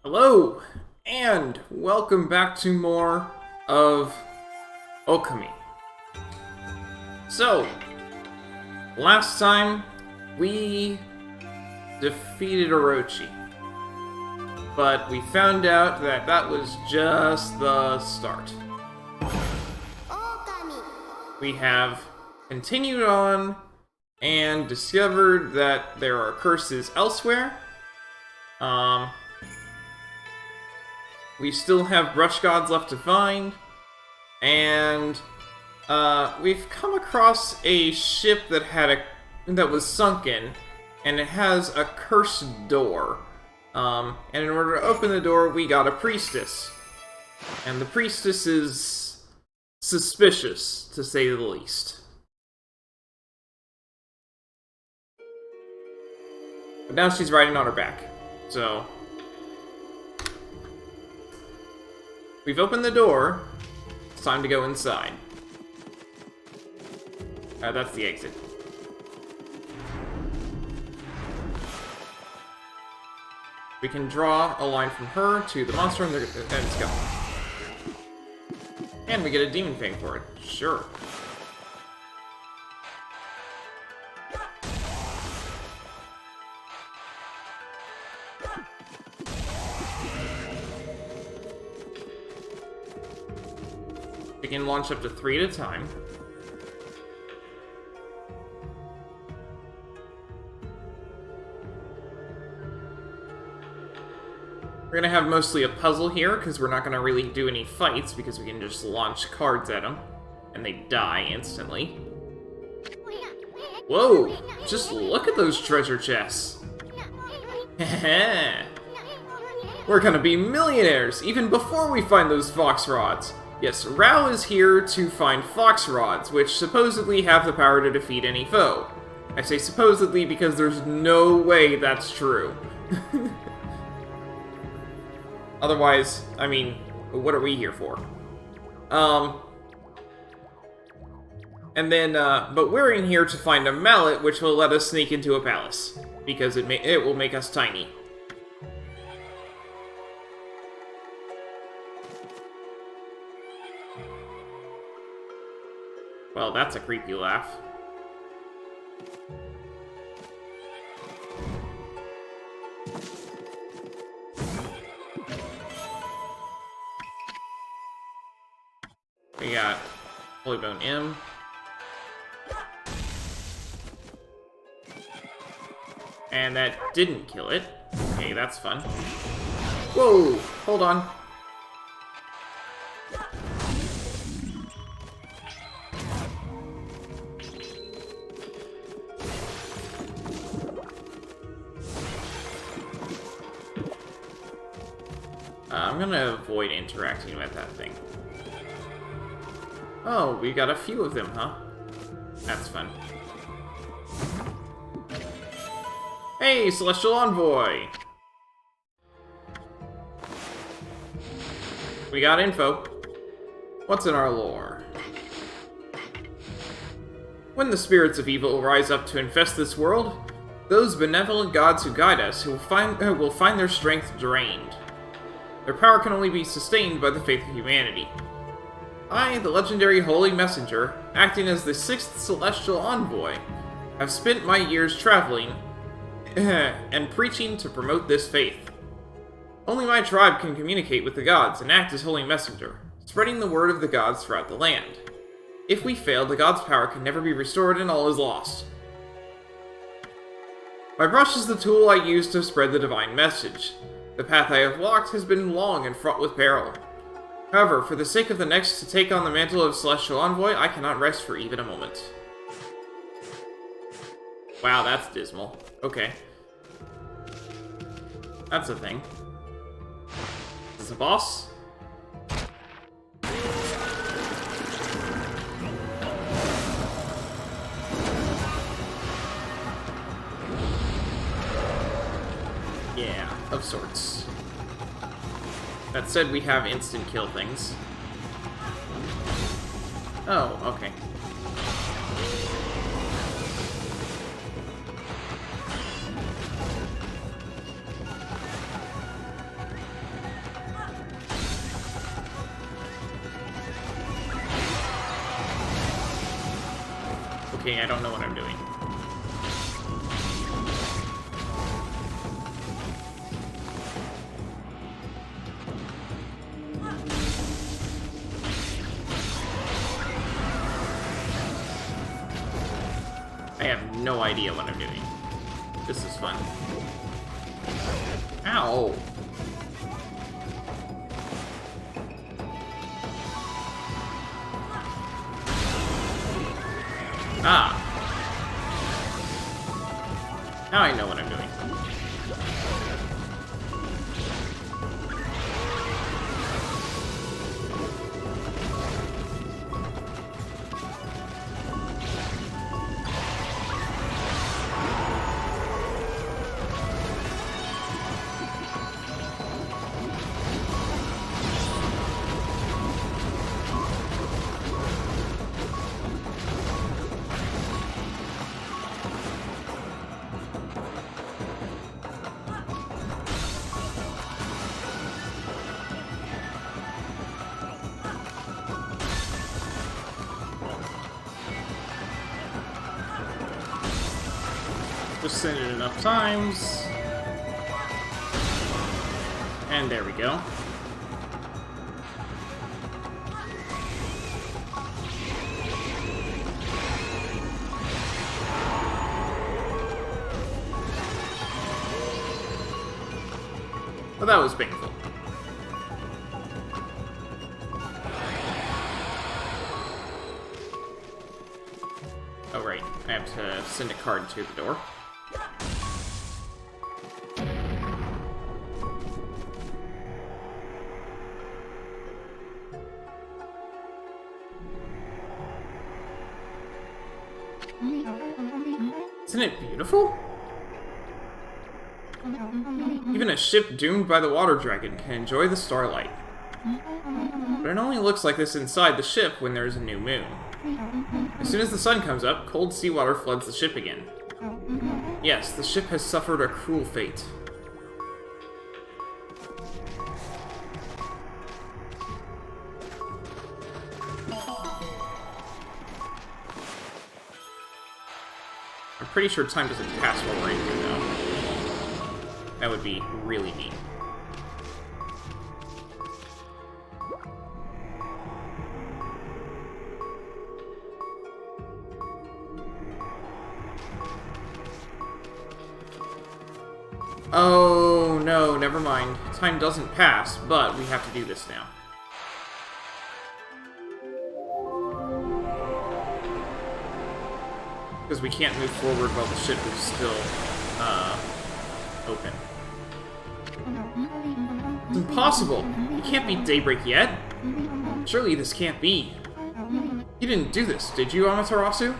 Hello, and welcome back to more of Okami. So, last time we defeated Orochi, but we found out that that was just the start. Okami. We have continued on and discovered that there are curses elsewhere. We still have brush gods left to find, and we've come across a ship that was sunken, and it has a cursed door. And in order to open the door, we got a priestess, and the priestess is suspicious, to say the least. But now she's riding on her back, so we've opened the door. It's time to go inside. That's the exit. We can draw a line from her to the monster and it's gone. And we get a demon fang for it. Sure. We can launch up to 3 at a time. We're gonna have mostly a puzzle here, because we're not gonna really do any fights, because we can just launch cards at them, and they die instantly. Whoa! Just look at those treasure chests! Heh. We're gonna be millionaires, even before we find those fox rods! Yes, Rao is here to find fox rods, which supposedly have the power to defeat any foe. I say supposedly because there's no way that's true. Otherwise, I mean, what are we here for? And then, but we're in here to find a mallet which will let us sneak into a palace, because it will make us tiny. Well, that's a creepy laugh. We got Holy Bone M. And that didn't kill it. Okay, that's fun. Whoa! Hold on. I'm gonna avoid interacting with that thing. Oh, we got a few of them, huh? That's fun. Hey, Celestial Envoy! We got info. What's in our lore? When the spirits of evil rise up to infest this world, those benevolent gods who guide us will find their strength drained. Their power can only be sustained by the faith of humanity. I, the legendary Holy Messenger, acting as the 6th Celestial Envoy, have spent my years traveling and preaching to promote this faith. Only my tribe can communicate with the gods and act as Holy Messenger, spreading the word of the gods throughout the land. If we fail, the gods' power can never be restored and all is lost. My brush is the tool I use to spread the divine message. The path I have walked has been long and fraught with peril. However, for the sake of the next to take on the mantle of Celestial Envoy, I cannot rest for even a moment. Wow, that's dismal. Okay. That's a thing. Is this a boss? Yeah, of sorts. That said, we have instant kill things. Oh, okay. Okay, I don't know what I'm doing. I have no idea what I'm doing. This is fun. Ow! Ah! Now I know what I'm doing. Just send it enough times. And there we go. Well, that was painful. Oh, right. I have to send a card to the door. Isn't it beautiful? Even a ship doomed by the water dragon can enjoy the starlight. But it only looks like this inside the ship when there's a new moon. As soon as the sun comes up, cold seawater floods the ship again. Yes, the ship has suffered a cruel fate. I'm pretty sure time doesn't pass while we're in here, though. That would be really neat. Oh, no, never mind. Time doesn't pass, but we have to do this now. Because we can't move forward while the ship is still, open. It's impossible! It can't be daybreak yet! Surely this can't be. You didn't do this, did you, Amaterasu?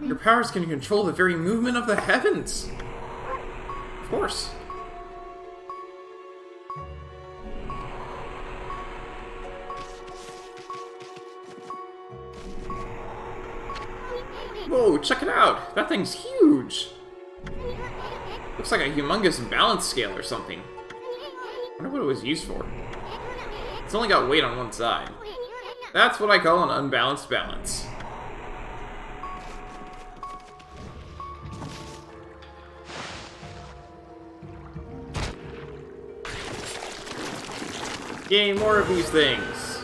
Your powers can control the very movement of the heavens! Of course. Whoa, check it out! That thing's huge! Looks like a humongous balance scale or something. I wonder what it was used for. It's only got weight on one side. That's what I call an unbalanced balance. Yay, more of these things!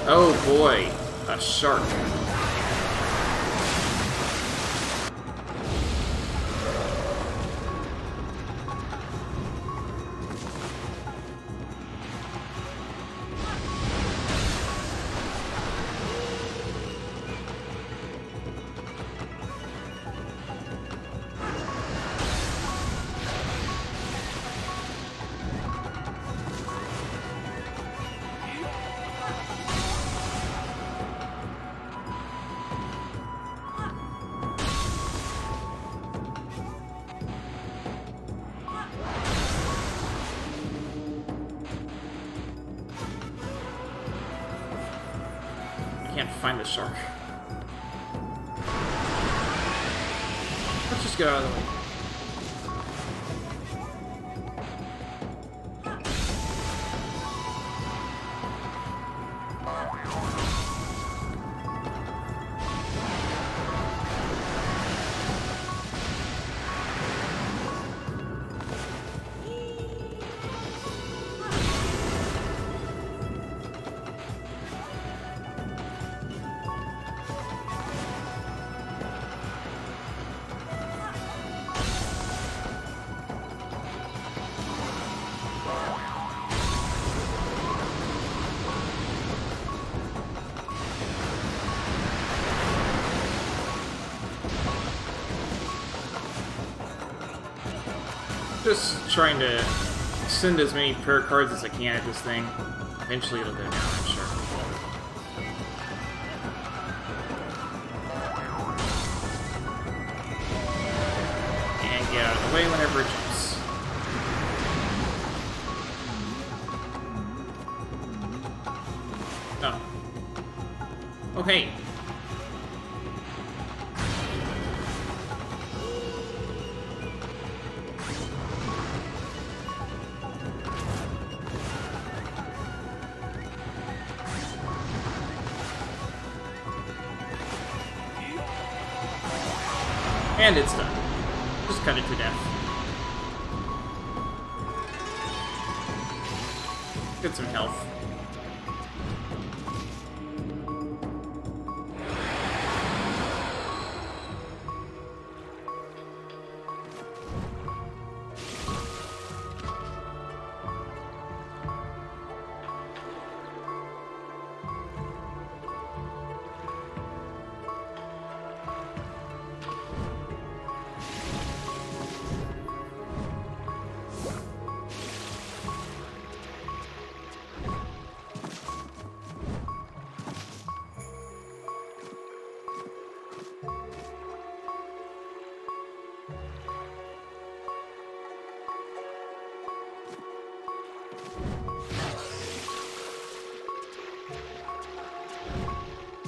Oh boy, a shark. Can't find the shark. Let's just get out of the way. Just trying to send as many prayer cards as I can at this thing. Eventually it'll go down, I'm sure. And get out of the way whenever it jumps. Oh. Oh, hey. And it's done. Just cut it to death. Get some health.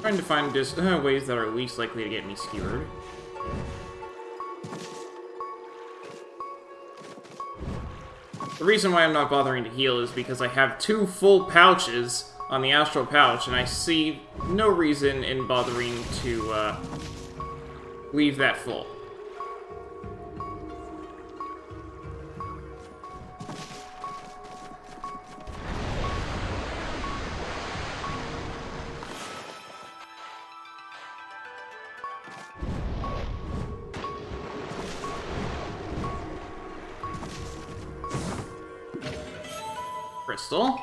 Trying to find just ways that are least likely to get me skewered. The reason why I'm not bothering to heal is because I have 2 full pouches on the astral pouch, and I see no reason in bothering to leave that full. Crystal.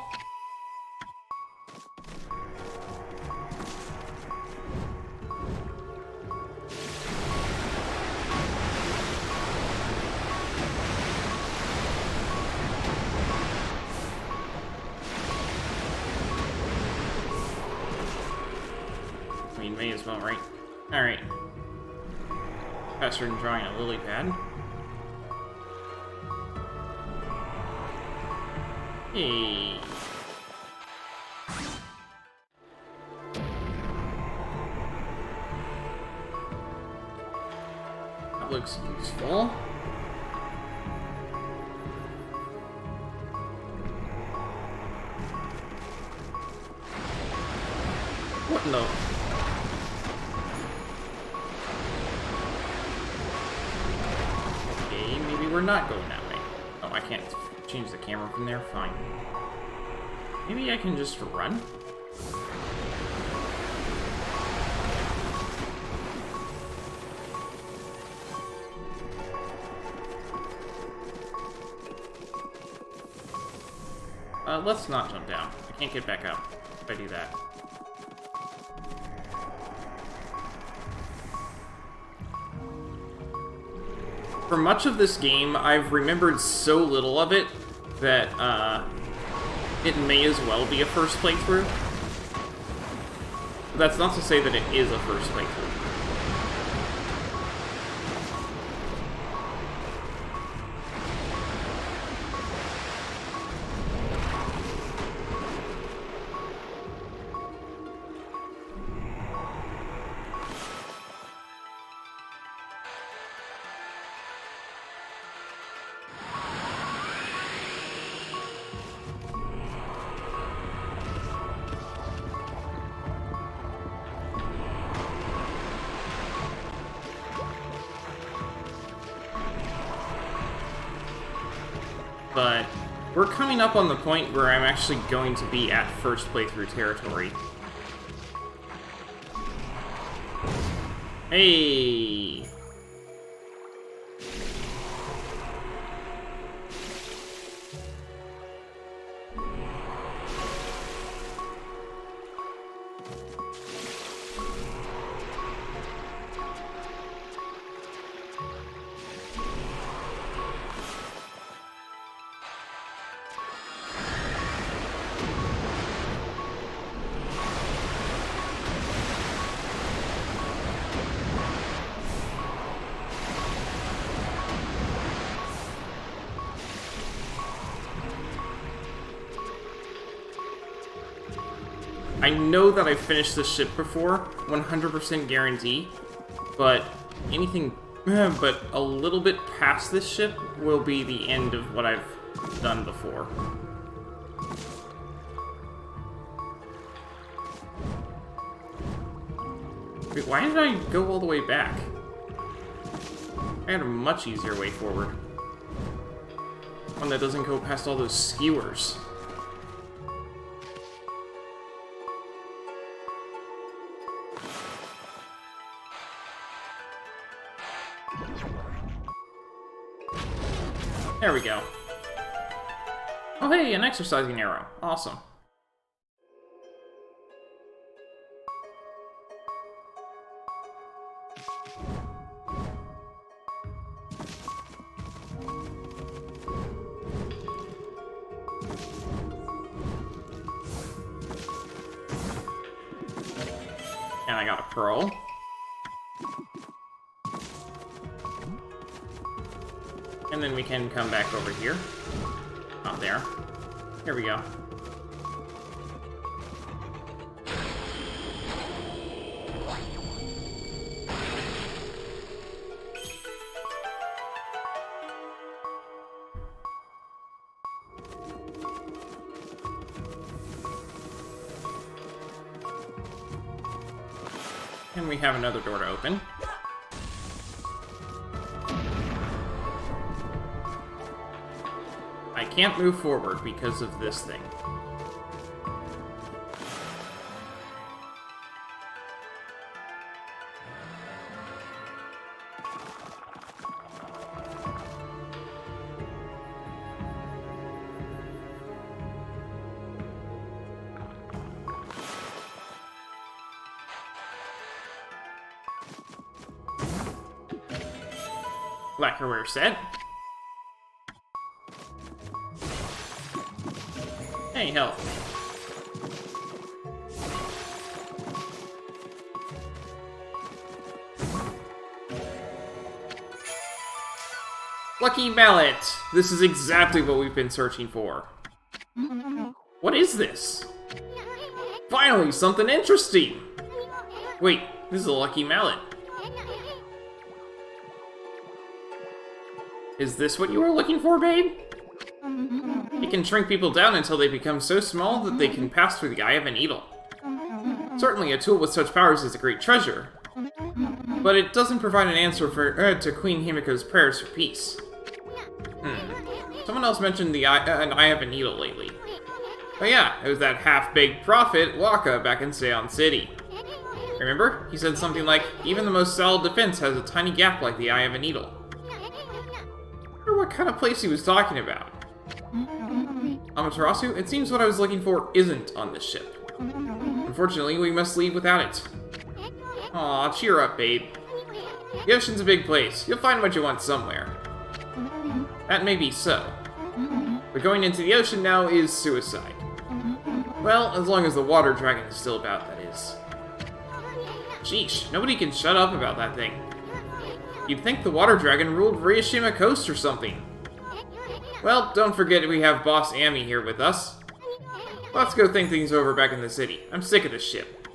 I mean, may as well, right? Alright. Faster than drawing a lily pad. Hey. That looks useful. What in the... Okay, maybe we're not going that way. Oh, I can't change the camera from there? Fine. Maybe I can just run? Let's not jump down. I can't get back up if I do that. For much of this game, I've remembered so little of it that, it may as well be a first playthrough. But that's not to say that it is a first playthrough. But we're coming up on the point where I'm actually going to be at first playthrough territory. Hey! I know that I've finished this ship before, 100% guarantee, but anything but a little bit past this ship will be the end of what I've done before. Wait, why did I go all the way back? I had a much easier way forward. One that doesn't go past all those skewers. There we go. Oh hey, an exercising arrow. Awesome. And I got a pearl. And then we can come back over here. Not there. Here we go. And we have another door to open. I can't move forward because of this thing. Lacquerware set. Hey, help. Lucky mallet! This is exactly what we've been searching for. What is this? Finally, something interesting! Wait, this is a lucky mallet. Is this what you were looking for, babe? It can shrink people down until they become so small that they can pass through the eye of a needle. Certainly a tool with such powers is a great treasure, but it doesn't provide an answer to Queen Himiko's prayers for peace. Someone else mentioned an eye of a needle lately. Oh yeah, it was that half-baked prophet, Waka, back in Seon City. Remember? He said something like, even the most solid defense has a tiny gap like the eye of a needle. I wonder what kind of place he was talking about. Amaterasu, it seems what I was looking for isn't on this ship. Unfortunately, we must leave without it. Aw, cheer up, babe. The ocean's a big place. You'll find what you want somewhere. That may be so. But going into the ocean now is suicide. Well, as long as the water dragon is still about, that is. Sheesh, nobody can shut up about that thing. You'd think the water dragon ruled Ryushima Coast or something. Well, don't forget we have Boss Ami here with us. Let's go think things over back in the city. I'm sick of this ship.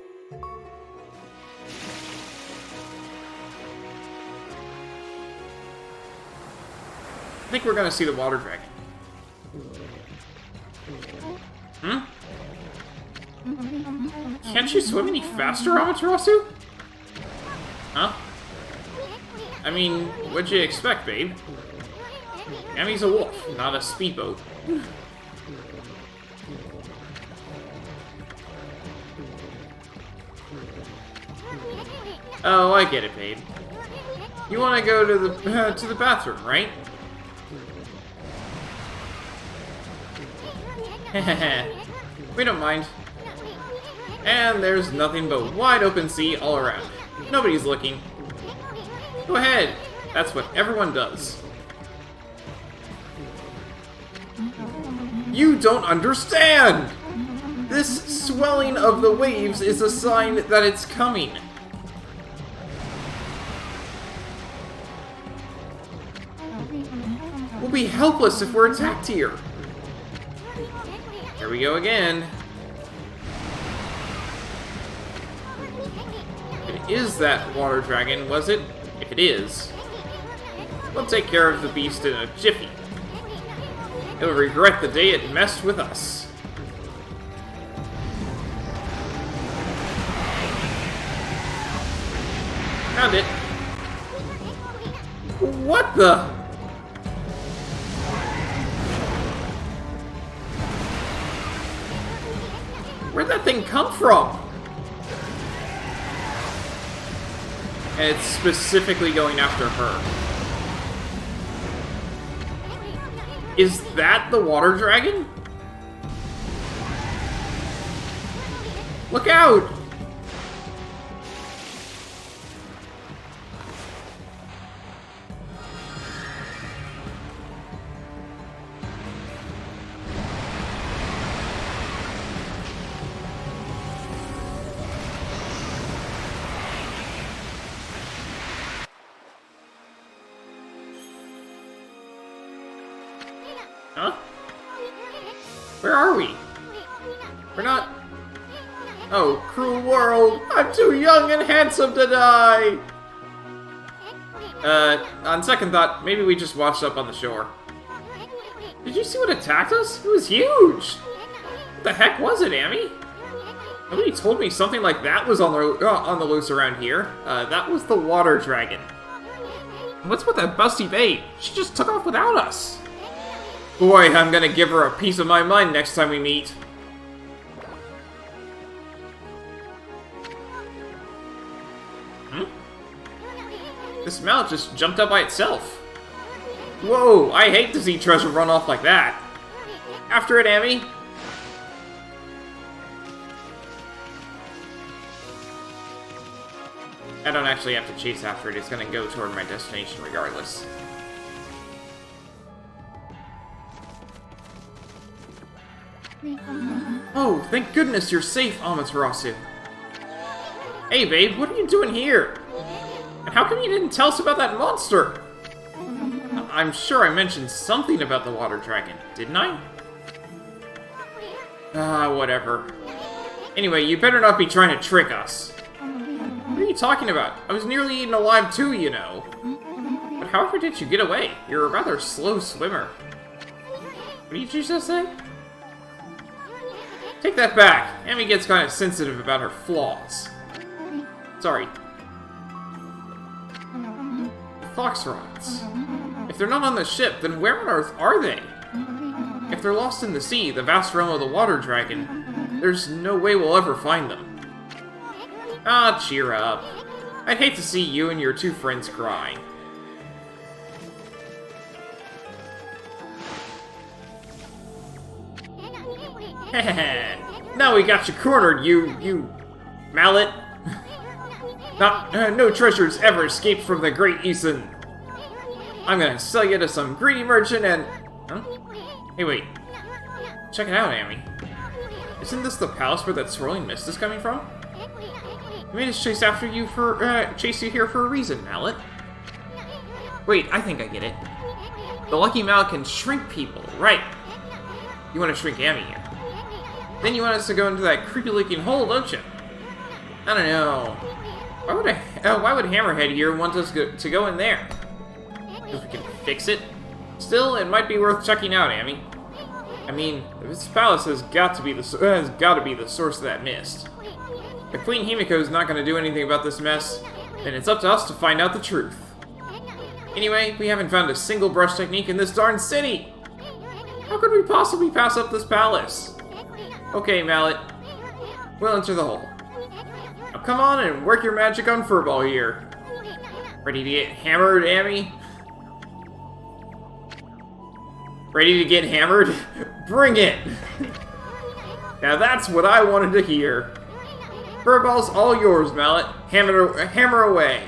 I think we're gonna see the water dragon. Can't you swim any faster, Amaterasu? Huh? I mean, what'd you expect, babe? Ami's a wolf, not a speedboat. Oh, I get it, babe. You want to go to the bathroom, right? We don't mind. And there's nothing but wide open sea all around. Nobody's looking. Go ahead. That's what everyone does. You don't understand! This swelling of the waves is a sign that it's coming. We'll be helpless if we're attacked here. Here we go again. is that water dragon, was it? If it is, we'll take care of the beast in a jiffy. It'll regret the day it messed with us. Found it. What the? Where'd that thing come from? And it's specifically going after her. Is that the water dragon? Look out! Huh? Where are we? We're not... Oh, cruel world! I'm too young and handsome to die! On second thought, maybe we just washed up on the shore. Did you see what attacked us? It was huge! What the heck was it, Amy? Nobody told me something like that was on the loose around here. That was the water dragon. What's with that busty bait? She just took off without us. Boy, I'm gonna give her a piece of my mind next time we meet. This mallet just jumped up by itself. Whoa, I hate to see treasure run off like that. After it, Amy. I don't actually have to chase after it. It's gonna go toward my destination regardless. Oh, thank goodness you're safe, Amaterasu. Hey, babe, what are you doing here? And how come you didn't tell us about that monster? I'm sure I mentioned something about the water dragon, didn't I? Whatever. Anyway, you better not be trying to trick us. What are you talking about? I was nearly eaten alive too, you know. But however did you get away? You're a rather slow swimmer. What did you just say? Take that back. Amy gets kind of sensitive about her flaws. Sorry. Foxrods. If they're not on the ship, then where on earth are they? If they're lost in the sea, the vast realm of the water dragon, there's no way we'll ever find them. Ah, cheer up. I'd hate to see you and your two friends cry. Now we got you cornered, you mallet. No treasures ever escaped from the great Issun. I'm gonna sell you to some greedy merchant and... Huh? Hey, wait. Check it out, Amy. Isn't this the palace where that swirling mist is coming from? I made us chase after you for... chase you here for a reason, mallet. Wait, I think I get it. The lucky mallet can shrink people, right? You want to shrink Amy here. Then you want us to go into that creepy-looking hole, don't you? I don't know. Why would Hammerhead here want us to go in there? Because we can fix it? Still, it might be worth checking out, Amy. I mean, this palace has got to be the source of that mist. If Queen Himiko's not going to do anything about this mess, then it's up to us to find out the truth. Anyway, we haven't found a single brush technique in this darn city! How could we possibly pass up this palace? Okay, Mallet. We'll enter the hole. Now come on and work your magic on Furball here. Ready to get hammered, Amy? Ready to get hammered? Bring it! Now that's what I wanted to hear. Furball's all yours, Mallet. Hammer away.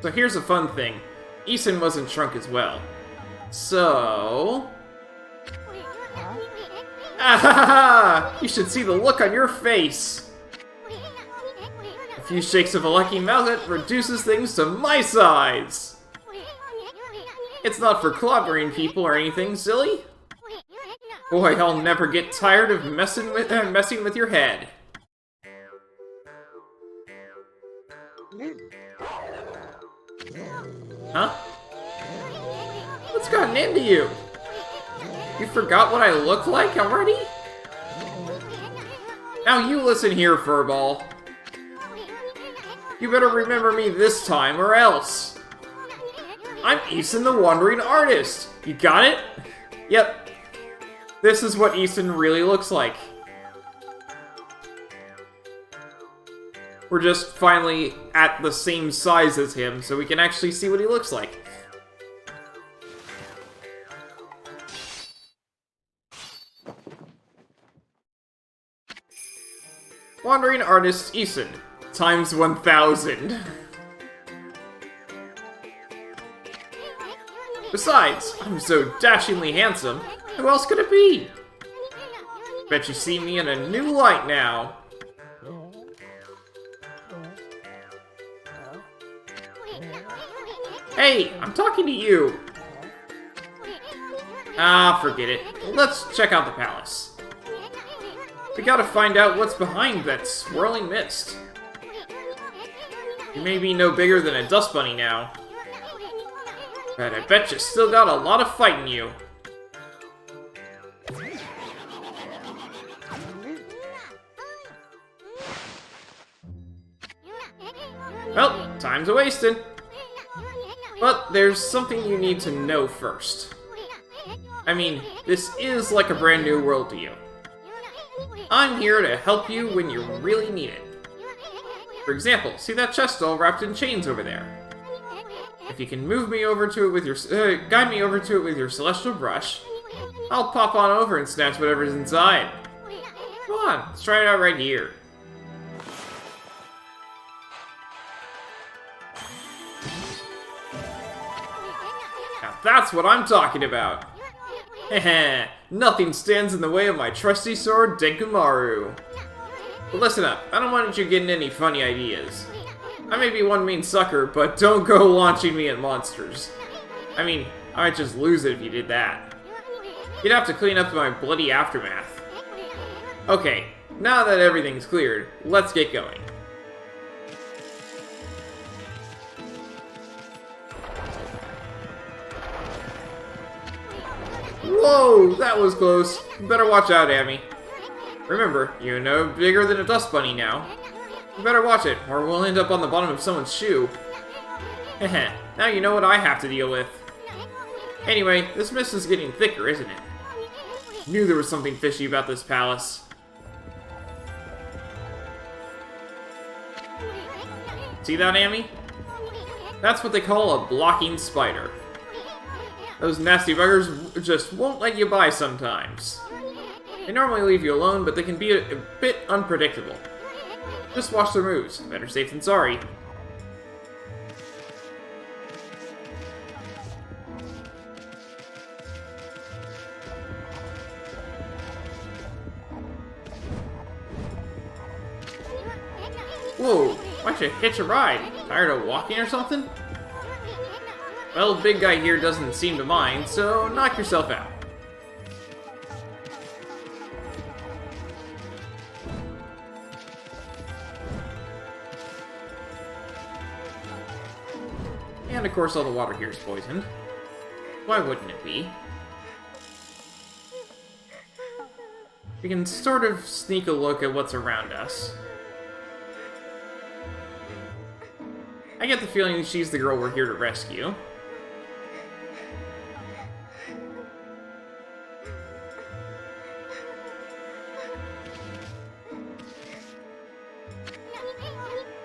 So here's a fun thing. Issun wasn't shrunk as well. So... Ah! You should see the look on your face! A few shakes of a lucky mallet reduces things to my size! It's not for clobbering people or anything, silly. Boy, I'll never get tired of messing with your head. Huh? What's gotten into you? You forgot what I look like already? Now you listen here, Furball. You better remember me this time, or else. I'm Issun the Wandering Artist. You got it? Yep. This is what Issun really looks like. We're just finally at the same size as him, so we can actually see what he looks like. Wandering Artist Issun, times 1000. Besides, I'm so dashingly handsome, who else could it be? Bet you see me in a new light now. Hey, I'm talking to you. Ah, forget it. Let's check out the palace. We gotta find out what's behind that swirling mist. You may be no bigger than a dust bunny now, but I bet you still got a lot of fight in you. Well, time's a-wasted. But there's something you need to know first. I mean, this is like a brand new world to you. I'm here to help you when you really need it. For example, see that chest all wrapped in chains over there? If you can move me over to it with your, guide me over to it with your celestial brush, I'll pop on over and snatch whatever's inside. Come on, let's try it out right here. Now that's what I'm talking about. Heh, nothing stands in the way of my trusty sword, Denkumaru. But listen up, I don't want you getting any funny ideas. I may be one mean sucker, but don't go launching me at monsters. I mean, I might just lose it if you did that. You'd have to clean up my bloody aftermath. Okay, now that everything's cleared, let's get going. Whoa, that was close. You better watch out, Amy. Remember, you're no bigger than a dust bunny now. You better watch it, or we'll end up on the bottom of someone's shoe. Heh, now you know what I have to deal with. Anyway, this mist is getting thicker, isn't it? Knew there was something fishy about this palace. See that, Amy? That's what they call a blocking spider. Those nasty buggers just won't let you by sometimes. They normally leave you alone, but they can be a bit unpredictable. Just watch their moves. Better safe than sorry. Whoa, why should I hitch a ride? Tired of walking or something? Well, the big guy here doesn't seem to mind, so knock yourself out. And of course all the water here is poisoned. Why wouldn't it be? We can sort of sneak a look at what's around us. I get the feeling she's the girl we're here to rescue.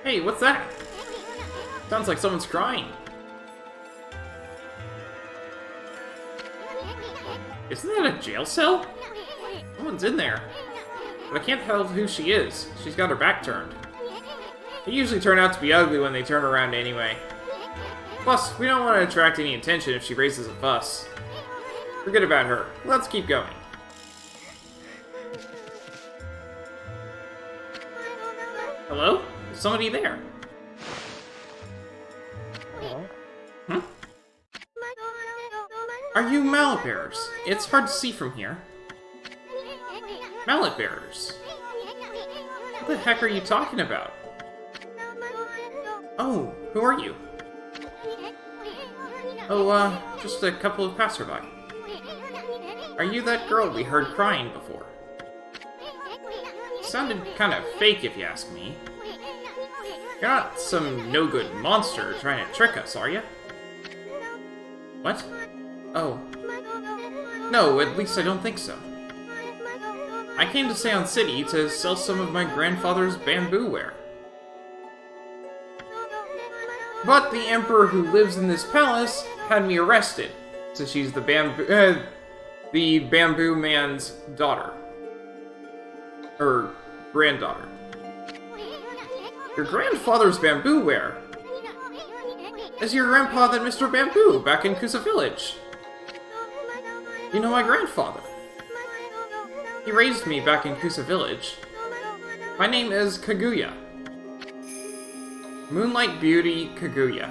Hey, what's that? Sounds like someone's crying. Isn't that a jail cell? Someone's in there. But I can't tell who she is. She's got her back turned. They usually turn out to be ugly when they turn around anyway. Plus, we don't want to attract any attention if she raises a fuss. Forget about her. Let's keep going. Hello? Is somebody there? Hmm? Are you mallet bearers? It's hard to see from here. Mallet bearers? What the heck are you talking about? Oh, who are you? Oh, just a couple of passerby. Are you that girl we heard crying before? Sounded kind of fake if you ask me. You're not some no-good monster trying to trick us, are you? What? Oh. No, at least I don't think so. I came to Seon City to sell some of my grandfather's bamboo ware. But the emperor who lives in this palace had me arrested, so she's the bamboo man's daughter. Or granddaughter. Your grandfather's bamboo ware? Is your grandpa that Mr. Bamboo back in Kusa Village? You know my grandfather. He raised me back in Kusa Village. My name is Kaguya. Moonlight Beauty Kaguya.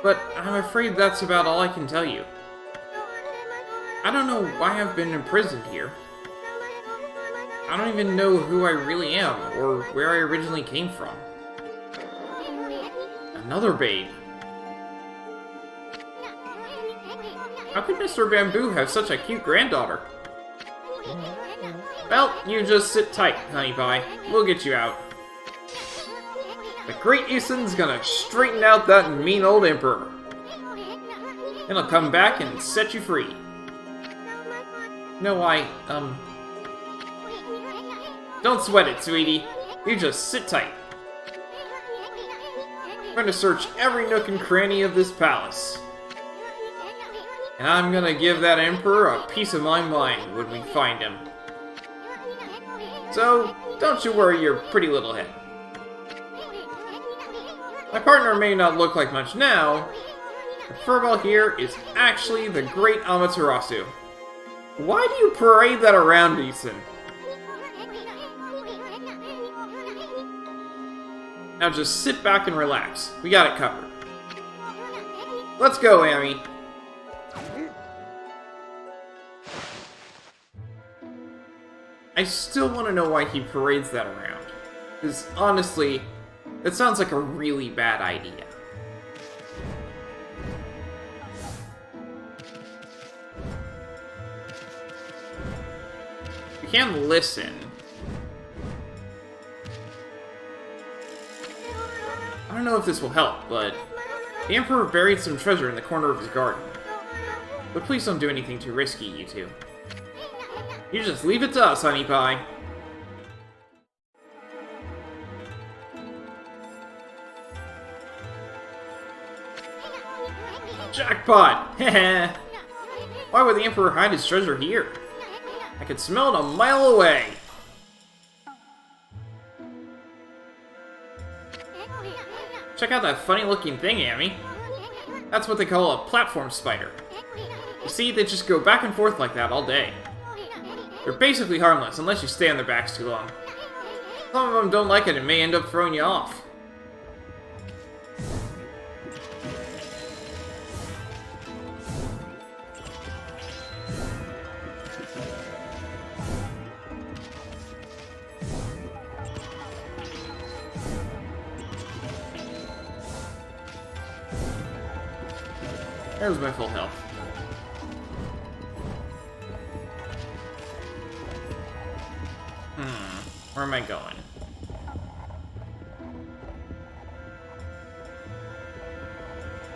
But I'm afraid that's about all I can tell you. I don't know why I've been imprisoned here. I don't even know who I really am, or where I originally came from. Another babe. How could Mr. Bamboo have such a cute granddaughter? Well, you just sit tight, honey pie. We'll get you out. The great Issun's gonna straighten out that mean old emperor. And he'll come back and set you free. No, Don't sweat it, sweetie. You just sit tight. I'm gonna search every nook and cranny of this palace. And I'm gonna give that emperor a piece of my mind when we find him. So, don't you worry your pretty little head. My partner may not look like much now, but Furball here is actually the great Amaterasu. Why do you parade that around, Issun? Now just sit back and relax. We got it covered. Let's go, Amy. I still want to know why he parades that around. Because, honestly, it sounds like a really bad idea. You can listen. I don't know if this will help, but the Emperor buried some treasure in the corner of his garden. But please don't do anything too risky, you two. You just leave it to us, honey pie. Jackpot! Heh. Why would the Emperor hide his treasure here? I could smell it a mile away! Check out that funny-looking thing, Amy. That's what they call a platform spider. You see, they just go back and forth like that all day. They're basically harmless, unless you stay on their backs too long. Some of them don't like it and may end up throwing you off. There's my full health. Where am I going?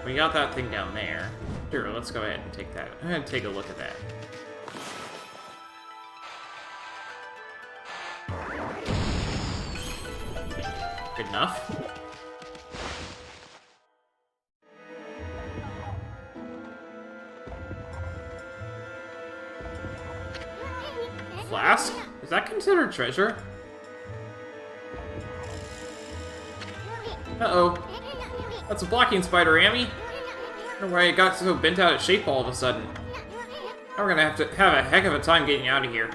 We got that thing down there. Sure, let's go ahead and take that. I'm gonna take a look at that. Good enough. Flask? Is that considered treasure? Uh-oh. That's a blocking spider, Amy. I wonder why it got so bent out of shape all of a sudden. Now we're gonna have to have a heck of a time getting out of here.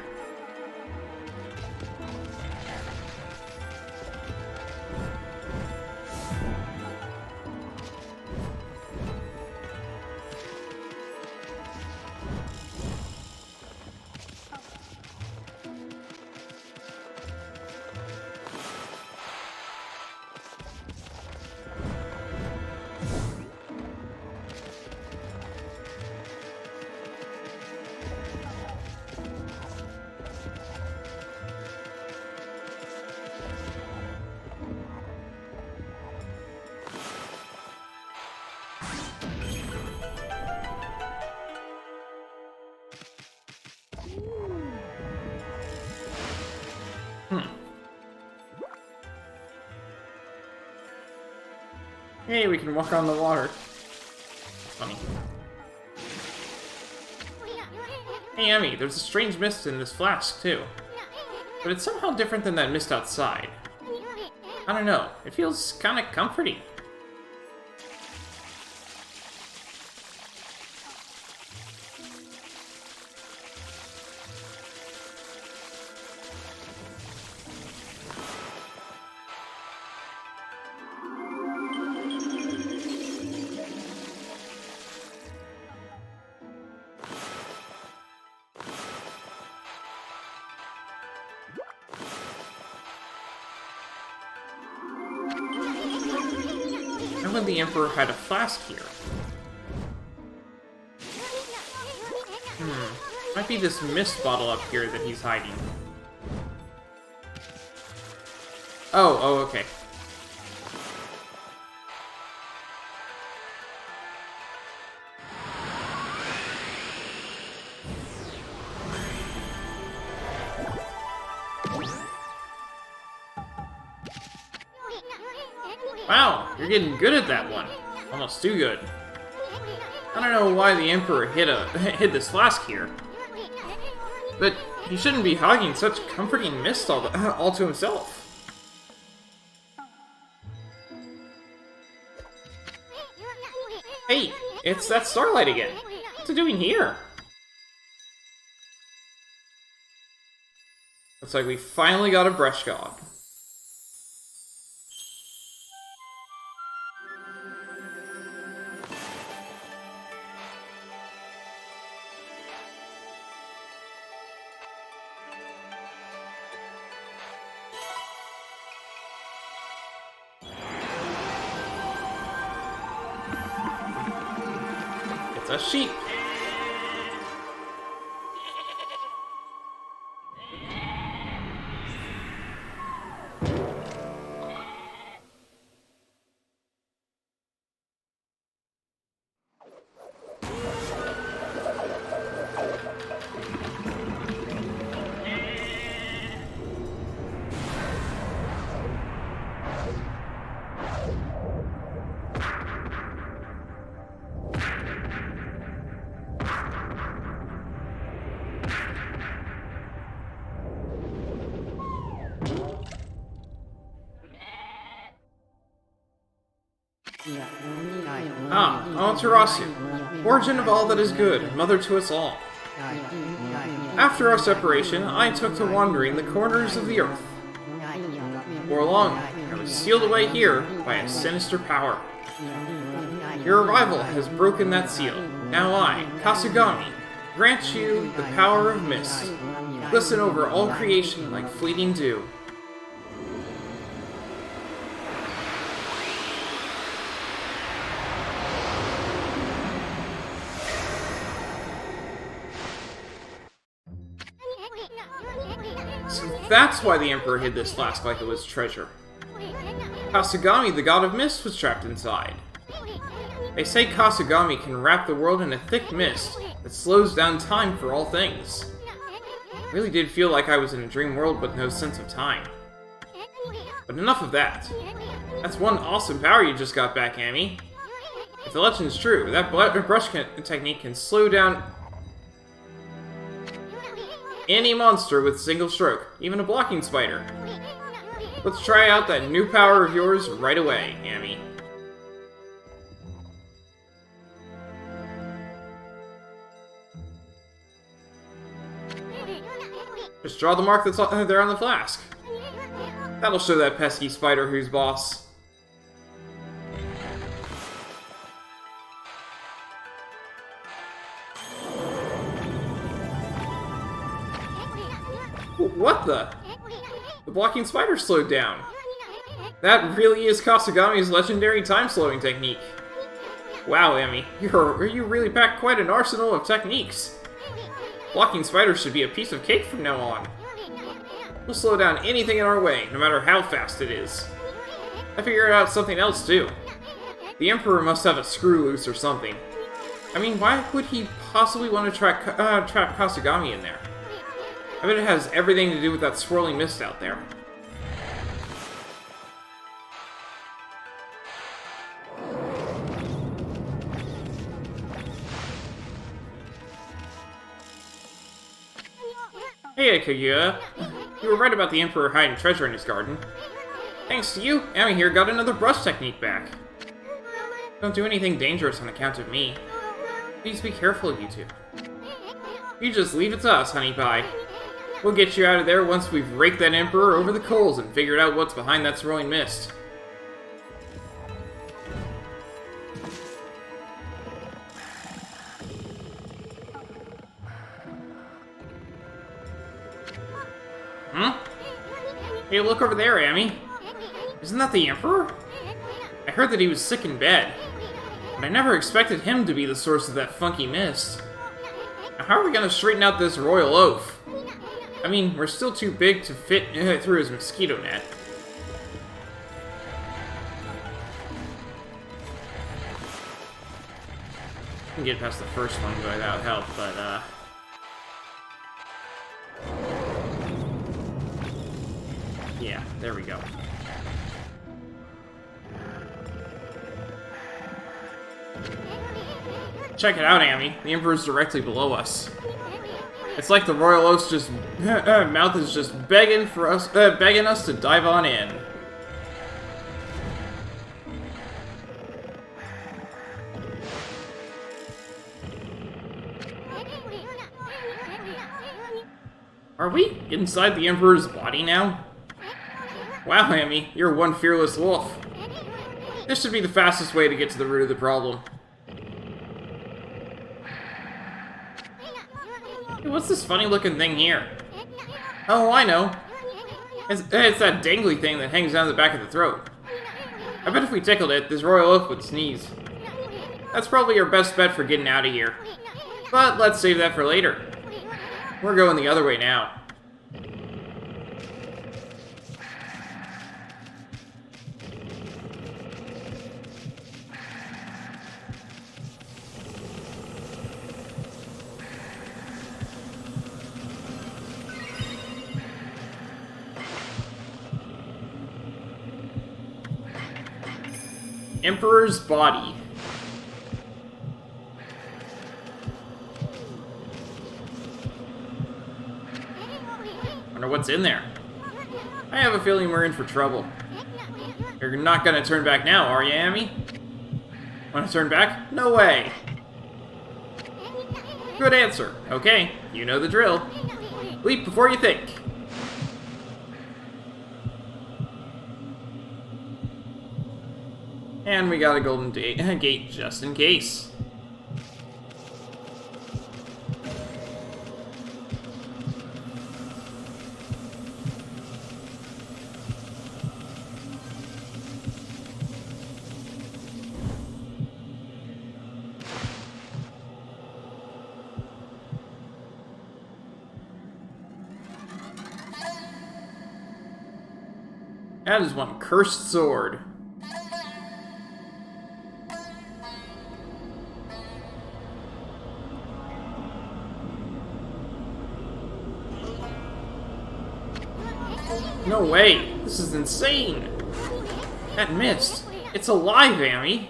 Hey, we can walk on the water. Funny. Hey, Emmy, there's a strange mist in this flask, too. But it's somehow different than that mist outside. I don't know, it feels kinda comforting. When the Emperor had a flask here. Might be this mist bottle up here that he's hiding. Oh, okay. Wow, you're getting good at that one. Almost too good. I don't know why the Emperor hid this flask here. But he shouldn't be hogging such comforting mist all to himself. Hey, it's that starlight again. What's it doing here? Looks like we finally got a brush god. It's a sheep. Ah, Amaterasu, origin of all that is good, mother to us all. After our separation, I took to wandering the corners of the earth. For long, I was sealed away here by a sinister power. Your arrival has broken that seal. Now I, Kasugami, grant you the power of mist. Glisten over all creation like fleeting dew. So that's why the Emperor hid this flask like it was treasure. Kasugami, the god of mist, was trapped inside. They say Kasugami can wrap the world in a thick mist that slows down time for all things. It really did feel like I was in a dream world with no sense of time. But enough of that. That's one awesome power you just got back, Amy. If the legend's true, that brush technique can slow down any monster with a single stroke, even a blocking spider. Let's try out that new power of yours right away, Amy. Just draw the mark that's there on the flask. That'll show that pesky spider who's boss. What the? The blocking spider slowed down. That really is Kasugami's legendary time-slowing technique. Wow, Emi, you really packed quite an arsenal of techniques. Blocking spiders should be a piece of cake from now on. We'll slow down anything in our way, no matter how fast it is. I figured out something else, too. The Emperor must have a screw loose or something. I mean, why would he possibly want to trap Kasugami in there? I bet it has everything to do with that swirling mist out there. Hey, Kaguya. You were right about the Emperor hiding treasure in his garden. Thanks to you, Amy here got another brush technique back. Don't do anything dangerous on account of me. Please be careful, you two. You just leave it to us, Honey Pie. We'll get you out of there once we've raked that Emperor over the coals and figured out what's behind that swirling mist. Hey, look over there, Amy. Isn't that the Emperor? I heard that he was sick in bed, but I never expected him to be the source of that funky mist. Now, how are we gonna straighten out this royal oaf? I mean, we're still too big to fit through his mosquito net. I can get past the first one without help, but, yeah, there we go. Check it out, Amy. The Emperor's directly below us. It's like the Royal Oaf's just mouth is just begging us to dive on in. Are we inside the Emperor's body now? Wow, Amy, you're one fearless wolf. This should be the fastest way to get to the root of the problem. Hey, what's this funny-looking thing here? Oh, I know. It's that dangly thing that hangs down the back of the throat. I bet if we tickled it, this royal oaf would sneeze. That's probably our best bet for getting out of here. But let's save that for later. We're going the other way now. Emperor's body. Wonder what's in there. I have a feeling we're in for trouble. You're not gonna turn back now, are you, Amy? Wanna turn back? No way! Good answer. Okay, you know the drill. Leap before you think. And we got a golden gate just in case. That is one cursed sword. No way! This is insane! That mist! It's alive, Amy!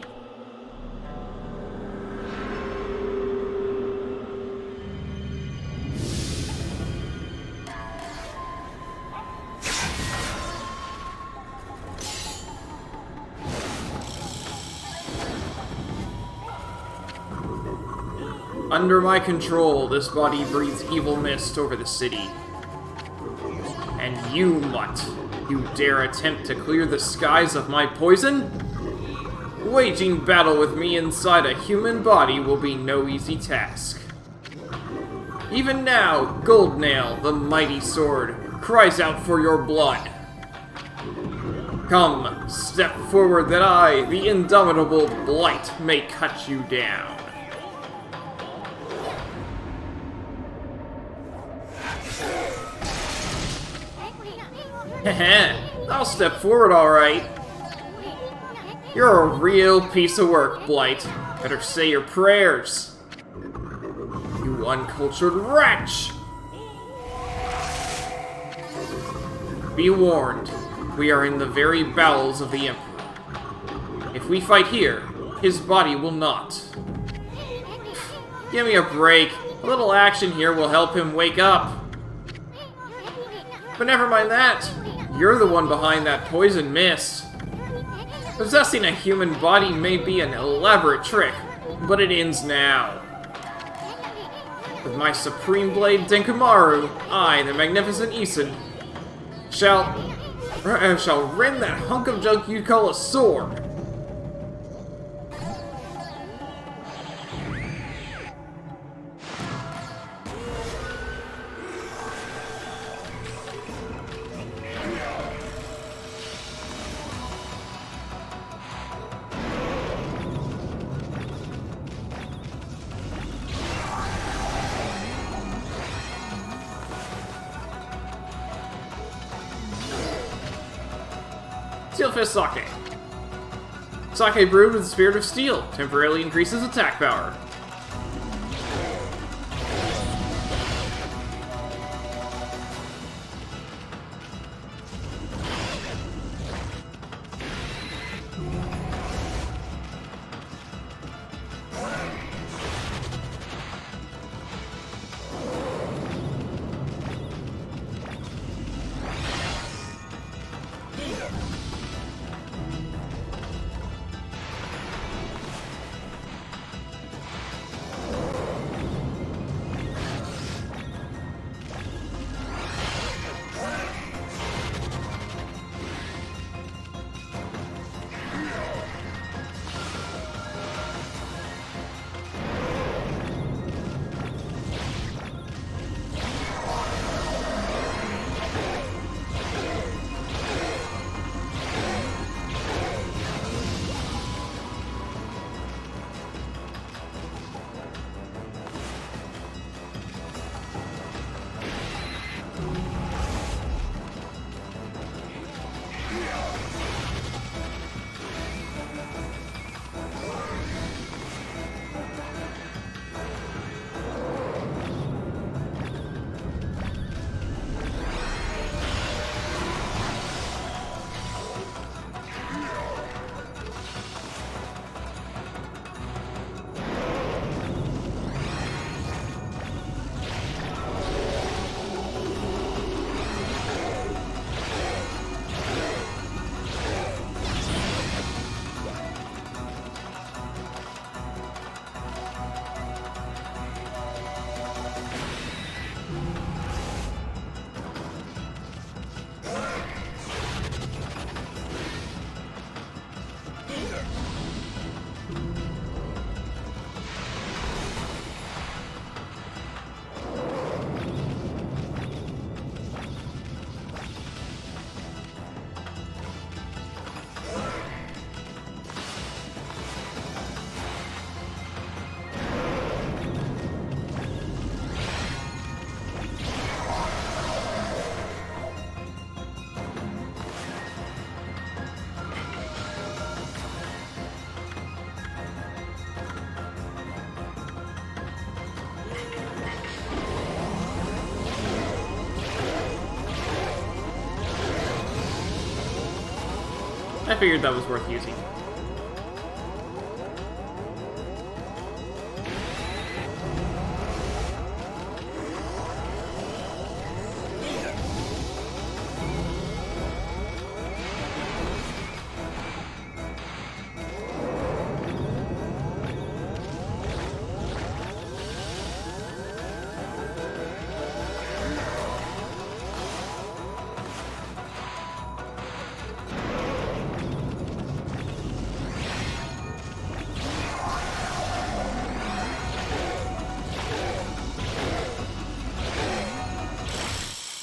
Under my control, this body breathes evil mist over the city. And you, mutt, you dare attempt to clear the skies of my poison? Waging battle with me inside a human body will be no easy task. Even now, Goldnail, the mighty sword, cries out for your blood. Come, step forward that I, the indomitable Blight, may cut you down. Heh, I'll step forward alright. You're a real piece of work, Blight. Better say your prayers. You uncultured wretch! Be warned, we are in the very bowels of the Emperor. If we fight here, his body will not. Give me a break. A little action here will help him wake up. But never mind that. You're the one behind that poison mist. Possessing a human body may be an elaborate trick, but it ends now. With my supreme blade Denkumaru, I, the magnificent Issun, shall rend that hunk of junk you call a sword. Steel Fist Sake. Sake brewed with the spirit of steel temporarily increases attack power. I figured that was worth using.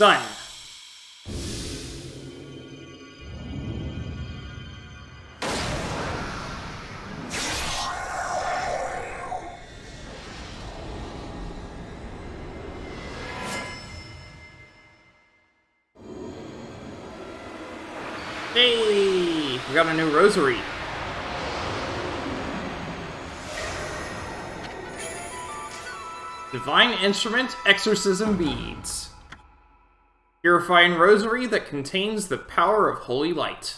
Done. Hey! We got a new rosary. Divine Instrument Exorcism Beads. Purifying rosary that contains the power of holy light.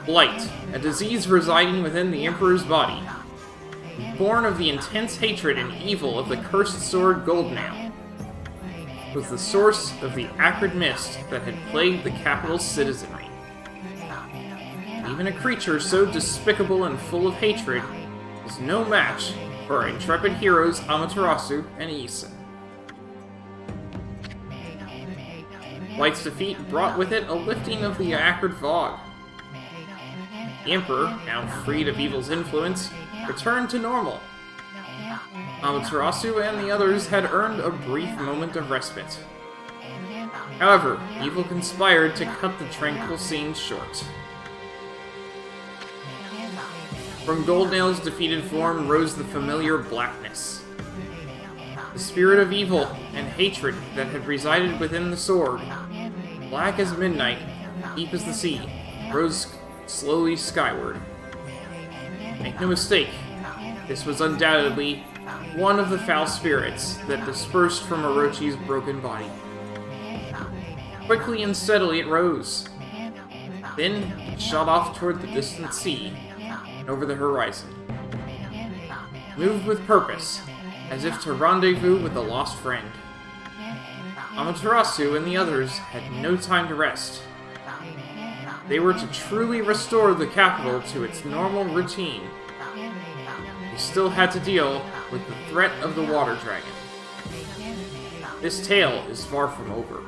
Blight, a disease residing within the Emperor's body. Born of the intense hatred and evil of the cursed sword Goldnail, was the source of the acrid mist that had plagued the capital's citizenry. Even a creature so despicable and full of hatred is no match for our intrepid heroes Amaterasu and Issun. Blight's defeat brought with it a lifting of the acrid fog. The Emperor, now freed of evil's influence, returned to normal. Amaterasu and the others had earned a brief moment of respite. However, evil conspired to cut the tranquil scene short. From Goldnail's defeated form rose the familiar blackness. The spirit of evil and hatred that had resided within the sword, black as midnight, deep as the sea, rose slowly skyward. Make no mistake, this was undoubtedly one of the foul spirits that dispersed from Orochi's broken body. Quickly and steadily it rose. Then it shot off toward the distant sea and over the horizon. Moved with purpose, as if to rendezvous with a lost friend. Amaterasu and the others had no time to rest. They were to truly restore the capital to its normal routine. They still had to deal with the threat of the water dragon. This tale is far from over.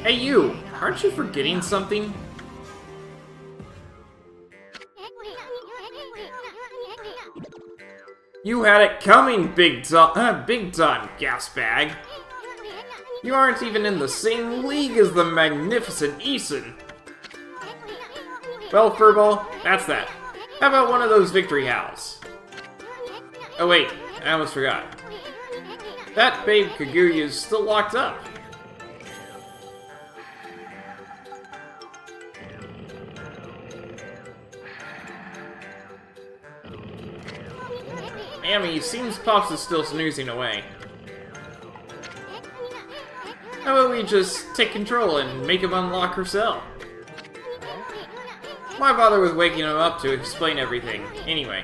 Hey you! Aren't you forgetting something? You had it coming, big time, gas bag. You aren't even in the same league as the magnificent Issun. Well, Furball, that's that. How about one of those victory howls? Oh wait, I almost forgot. That babe Kaguya is still locked up. Amy, seems Pops is still snoozing away. How about we just take control and make him unlock her cell? Why bother with waking him up to explain everything, anyway?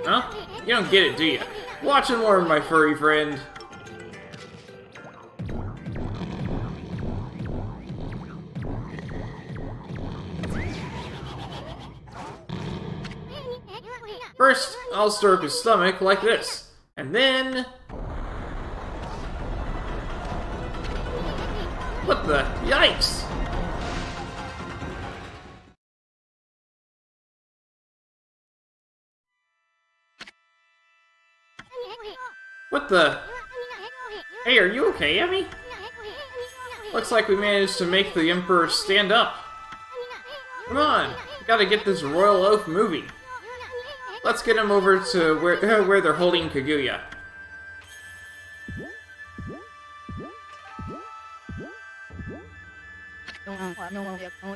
Huh? You don't get it, do you? Watch and learn, my furry friend. First, I'll stir up his stomach like this, and then... What the? Yikes! What the? Hey, are you okay, Emmy? Looks like we managed to make the Emperor stand up. Come on, we gotta get this Royal Oath moving. Let's get him over to where they're holding Kaguya.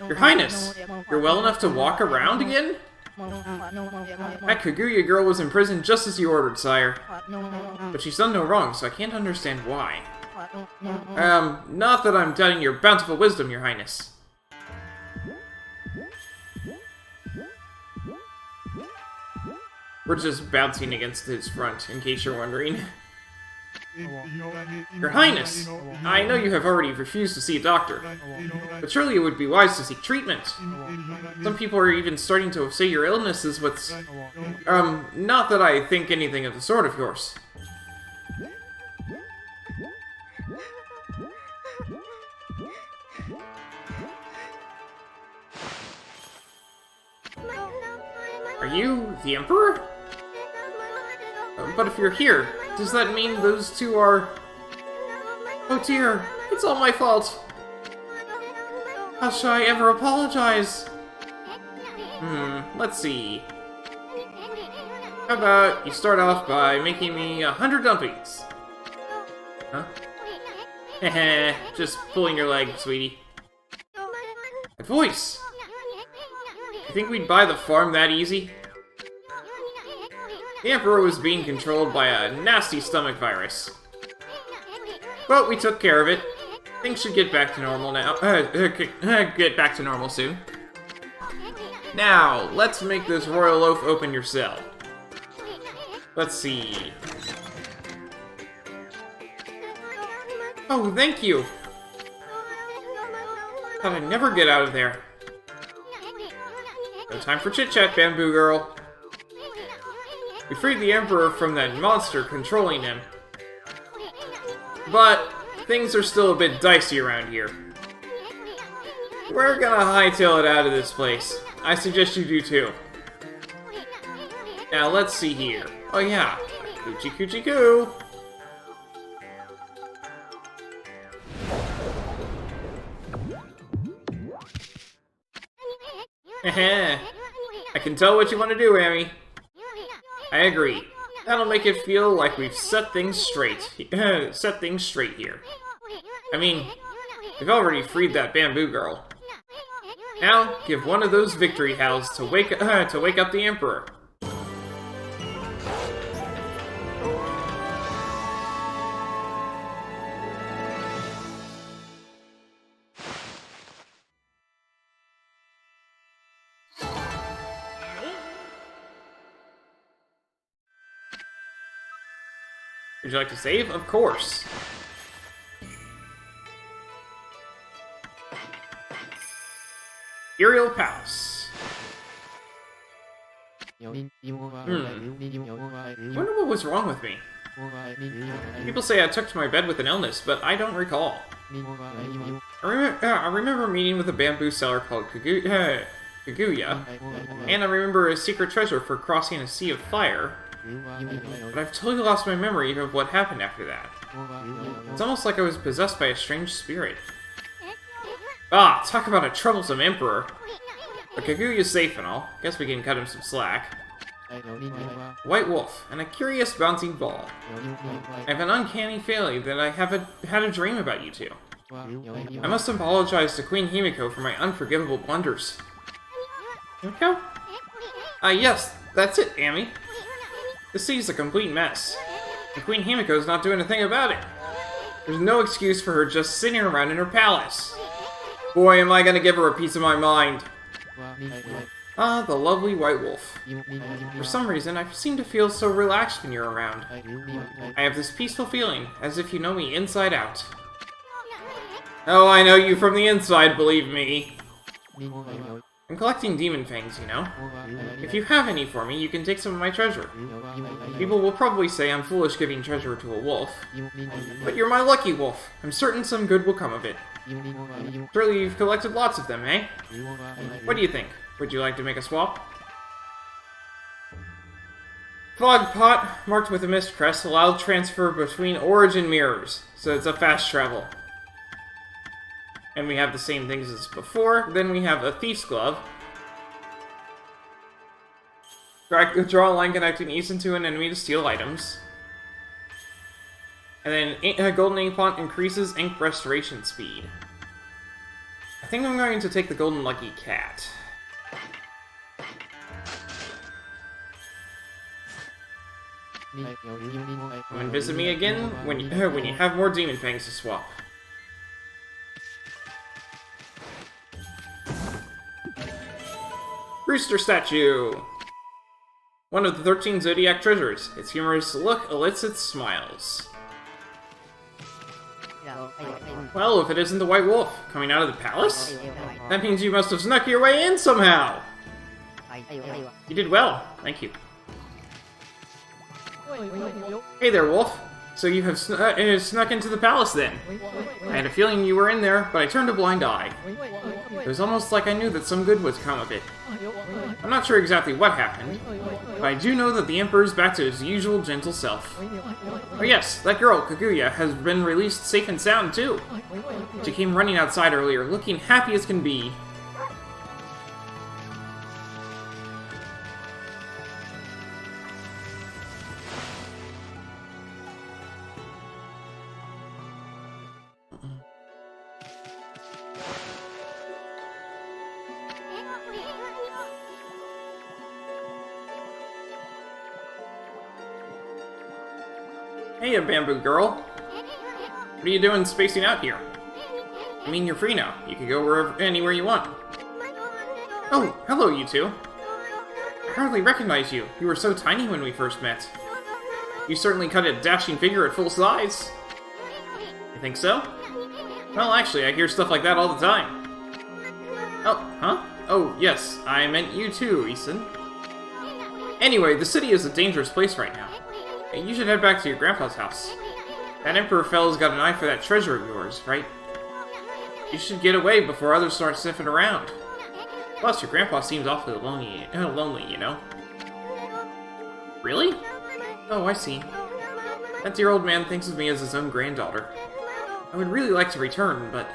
Your Highness, you're well enough to walk around again? That Kaguya girl was imprisoned just as you ordered, sire. But she's done no wrong, so I can't understand why. Not that I'm doubting your bountiful wisdom, your Highness. We're just bouncing against his front, in case you're wondering. Your Highness, I know you have already refused to see a doctor, but surely it would be wise to seek treatment. Some people are even starting to say your illness is what's... not that I think anything of the sort, of course. Are you the Emperor? But if you're here, does that mean those two are... Oh dear, it's all my fault. How shall I ever apologize? Let's see. How about you start off by making me 100 dumplings? Huh? Heh, just pulling your leg, sweetie. My voice! You think we'd buy the farm that easy? The Emperor was being controlled by a nasty stomach virus. But we took care of it. Things should get back to normal now. Get back to normal soon. Now, let's make this royal loaf open your cell. Let's see. Oh, thank you! Thought I'd never get out of there. No time for chit-chat, Bamboo Girl. We freed the Emperor from that monster controlling him. But things are still a bit dicey around here. We're gonna hightail it out of this place. I suggest you do too. Now let's see here. Oh yeah, Coochie Coochie Coo! Heh. I can tell what you want to do, Amy. I agree. That'll make it feel like we've set things straight. Set things straight here. I mean, we've already freed that Bamboo Girl. Now, give one of those victory howls to wake up the Emperor. Would you like to save? Of course. Imperial Palace. Wonder what was wrong with me. People say I took to my bed with an illness, but I don't recall. I remember meeting with a bamboo seller called Kaguya, and I remember a secret treasure for crossing a sea of fire. But I've totally lost my memory of what happened after that. It's almost like I was possessed by a strange spirit. Ah, talk about a troublesome emperor. But Kaguya's safe and all. Guess we can cut him some slack. White wolf, and a curious bouncing ball. I have an uncanny feeling that I had a dream about you two. I must apologize to Queen Himiko for my unforgivable blunders. Himiko? Yes, that's it, Amy. The sea's a complete mess. And Queen Himiko's not doing a thing about it. There's no excuse for her just sitting around in her palace. Boy, am I gonna give her a piece of my mind. Ah, the lovely white wolf. For some reason, I seem to feel so relaxed when you're around. I have this peaceful feeling, as if you know me inside out. Oh, I know you from the inside, believe me. I'm collecting demon fangs, you know. If you have any for me, you can take some of my treasure. People will probably say I'm foolish giving treasure to a wolf. But you're my lucky wolf. I'm certain some good will come of it. Surely you've collected lots of them, eh? What do you think? Would you like to make a swap? Fog pot, marked with a mist crest, allowed transfer between origin mirrors, so it's a fast travel. And we have the same things as before. Then we have a thief's glove. Draw a line connecting Issun to an enemy to steal items. And then golden ink font increases ink restoration speed. I think I'm going to take the golden lucky cat. Come and visit me again when you have more demon fangs to swap. Rooster statue! One of the 13 Zodiac treasures. Its humorous look elicits smiles. Well, if it isn't the White Wolf coming out of the palace, that means you must have snuck your way in somehow! You did well, thank you. Hey there, Wolf. So you have snuck into the palace then. I had a feeling you were in there, but I turned a blind eye. It was almost like I knew that some good would come of it. I'm not sure exactly what happened, But I do know that the Emperor's back to his usual gentle self. Oh yes, that girl, Kaguya, has been released safe and sound, too. She came running outside earlier, looking happy as can be. Hey, bamboo girl. What are you doing spacing out here? I mean, you're free now. You can go anywhere you want. Oh, hello, you two. I hardly recognize you. You were so tiny when we first met. You certainly cut a dashing figure at full size. You think so? Well, actually, I hear stuff like that all the time. Oh, huh? Oh, yes, I meant you too, Issun. Anyway, the city is a dangerous place right now. You should head back to your grandpa's house. That Emperor fellow's got an eye for that treasure of yours, right? You should get away before others start sniffing around. Plus, your grandpa seems awfully lonely, you know? Really? Oh, I see. That dear old man thinks of me as his own granddaughter. I would really like to return, but...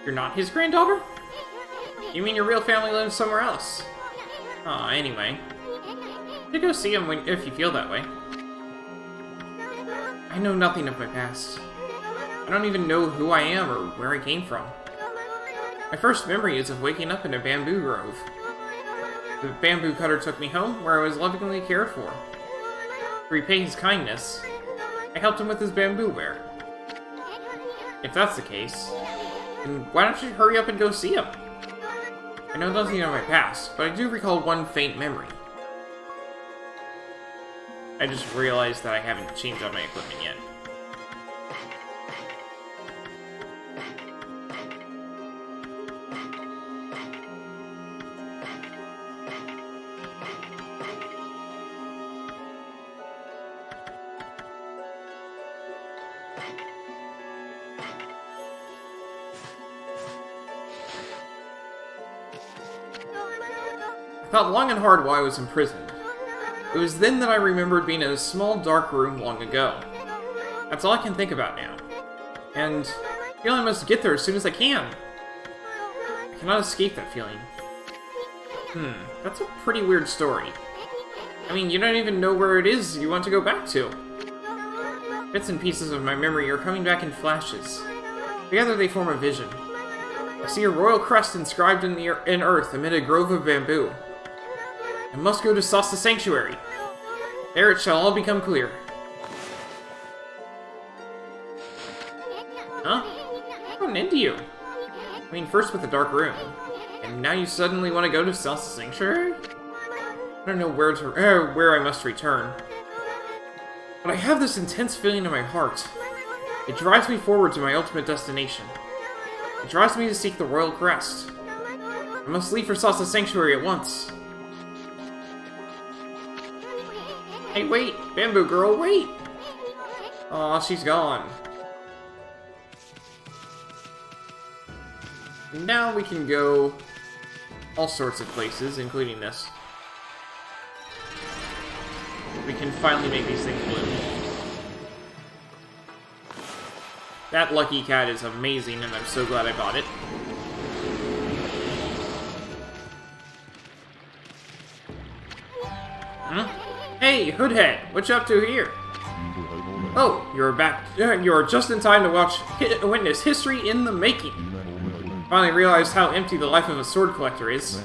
You're not his granddaughter? You mean your real family lives somewhere else? Aw, anyway. You go see him if you feel that way. I know nothing of my past. I don't even know who I am or where I came from. My first memory is of waking up in a bamboo grove. The bamboo cutter took me home, where I was lovingly cared for. To repay his kindness, I helped him with his bamboo ware. If that's the case, then why don't you hurry up and go see him? I know nothing of my past, but I do recall one faint memory. I just realized that I haven't changed out my equipment yet. I thought long and hard while I was imprisoned. It was then that I remembered being in a small, dark room long ago. That's all I can think about now. And I feel I must get there as soon as I can. I cannot escape that feeling. That's a pretty weird story. I mean, you don't even know where it is you want to go back to. Bits and pieces of my memory are coming back in flashes. Together they form a vision. I see a royal crest inscribed in earth amid a grove of bamboo. I must go to Sasa Sanctuary. There it shall all become clear. Huh? What happened into you? I mean, first with the dark room, and now you suddenly want to go to Sasa Sanctuary? I don't know where I must return. But I have this intense feeling in my heart. It drives me forward to my ultimate destination. It drives me to seek the royal crest. I must leave for Sasa Sanctuary at once. Hey, wait! Bamboo girl, wait! Aw, she's gone. Now we can go all sorts of places, including this. We can finally make these things bloom. That lucky cat is amazing, and I'm so glad I bought it. Hey, Hoodhead, what you up to here? Oh, you're back. You're just in time to witness history in the making. Finally realized how empty the life of a sword collector is.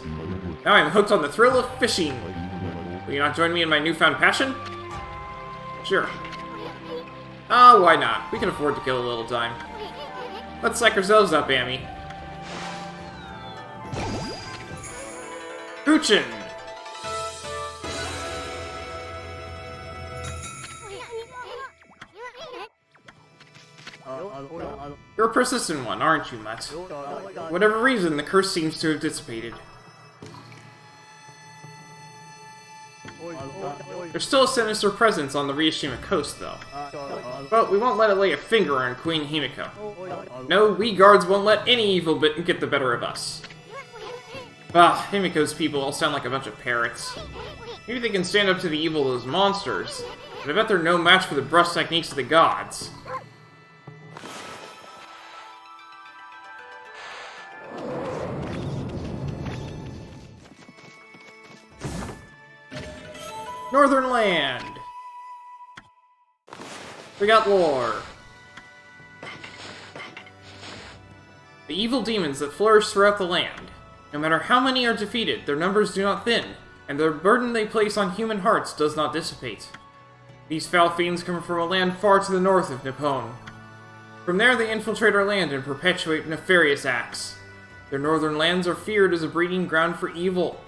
Now I'm hooked on the thrill of fishing. Will you not join me in my newfound passion? Sure. Oh, why not? We can afford to kill a little time. Let's psych ourselves up, Amy. Hoochin! You're a persistent one, aren't you, Mutt? For whatever reason, the curse seems to have dissipated. There's still a sinister presence on the Rishima coast, though. But we won't let it lay a finger on Queen Himiko. No, we guards won't let any evil get the better of us. Ah, Himiko's people all sound like a bunch of parrots. Maybe they can stand up to the evil of those monsters, but I bet they're no match for the brush techniques of the gods. Northern Land! We got lore. The evil demons that flourish throughout the land. No matter how many are defeated, their numbers do not thin, and the burden they place on human hearts does not dissipate. These foul fiends come from a land far to the north of Nippon. From there they infiltrate our land and perpetuate nefarious acts. Their northern lands are feared as a breeding ground for evil.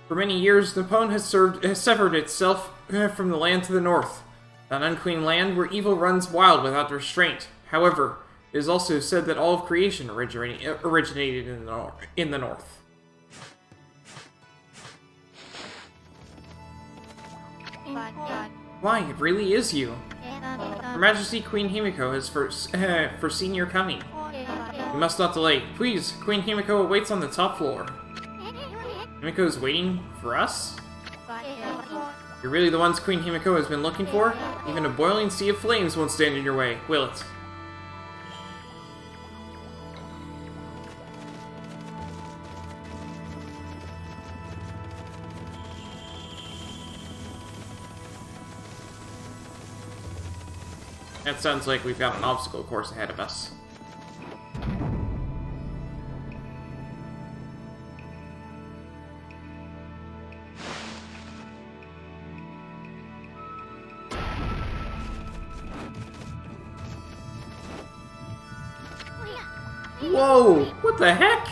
For many years, Nippon has severed itself from the land to the north, an unclean land where evil runs wild without restraint. However, it is also said that all of creation originated in the north. Why, it really is you. Her Majesty Queen Himiko has foreseen your coming. You must not delay. Please, Queen Himiko awaits on the top floor. Himiko is waiting for us? You're really the ones Queen Himiko has been looking for? Even a boiling sea of flames won't stand in your way, will it? That sounds like we've got an obstacle course ahead of us. Whoa! What the heck?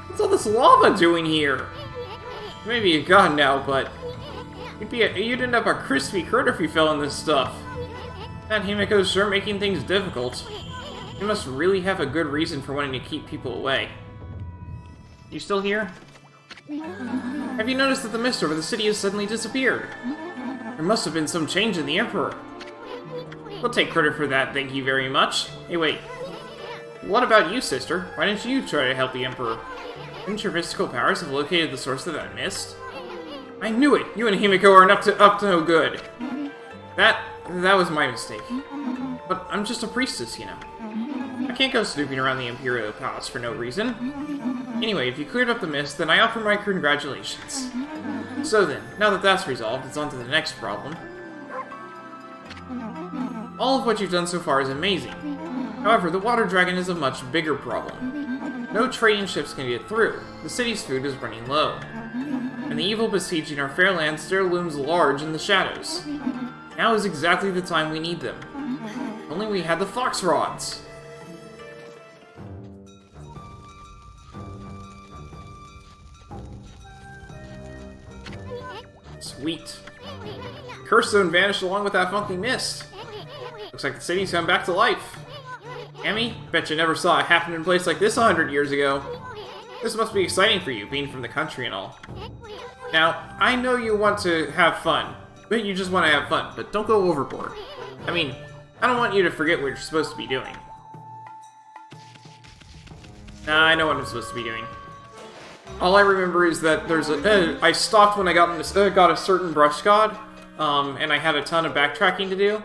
What's all this lava doing here? You may be a god now, but you'd end up a crispy critter if you fell in this stuff. That Himiko's sure making things difficult. You must really have a good reason for wanting to keep people away. You still here? Have you noticed that the mist over the city has suddenly disappeared? There must have been some change in the Emperor. We'll take credit for that, thank you very much. Hey, wait. What about you, sister? Why didn't you try to help the Emperor? Didn't your mystical powers have located the source of that mist? I knew it! You and Himiko aren't up to no good. That was my mistake. But I'm just a priestess, you know. I can't go snooping around the Imperial Palace for no reason. Anyway, if you cleared up the mist, then I offer my congratulations. So then, now that that's resolved, it's on to the next problem. All of what you've done so far is amazing. However, the water dragon is a much bigger problem. No trading ships can get through. The city's food is running low. And the evil besieging our fair land still looms large in the shadows. Now is exactly the time we need them. If only we had the fox rods. Sweet. Curse Zone vanished along with that funky mist. Looks like the city's come back to life. Amy, bet you never saw it happen in a place like this 100 years ago. This must be exciting for you, being from the country and all. Now, I know you want to have fun. But you just want to have fun, but don't go overboard. I mean, I don't want you to forget what you're supposed to be doing. Nah, I know what I'm supposed to be doing. All I remember is that there's I stopped when I got a certain brush god, and I had a ton of backtracking to do.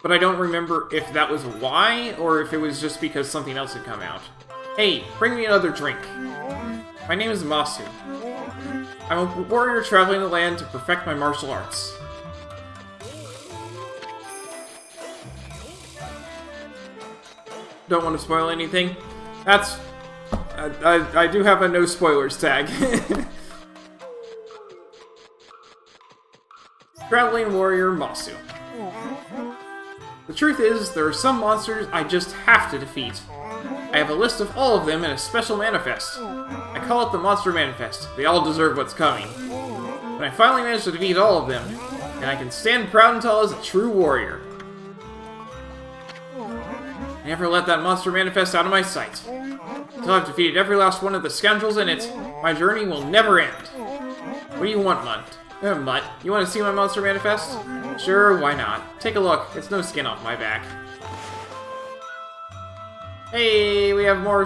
But I don't remember if that was why, or if it was just because something else had come out. Hey, bring me another drink. My name is Masu. I'm a warrior traveling the land to perfect my martial arts. Don't want to spoil anything. That's... I do have a no spoilers tag. Traveling warrior Masu. The truth is, there are some monsters I just have to defeat. I have a list of all of them in a special manifest. I call it the Monster Manifest. They all deserve what's coming. When I finally manage to defeat all of them, and I can stand proud and tall as a true warrior. I never let that Monster Manifest out of my sight. Until I've defeated every last one of the scoundrels in it, my journey will never end. What do you want, Mutt? Mutt, you want to see my Monster Manifest? Sure, why not? Take a look. It's no skin off my back. Hey, we have more,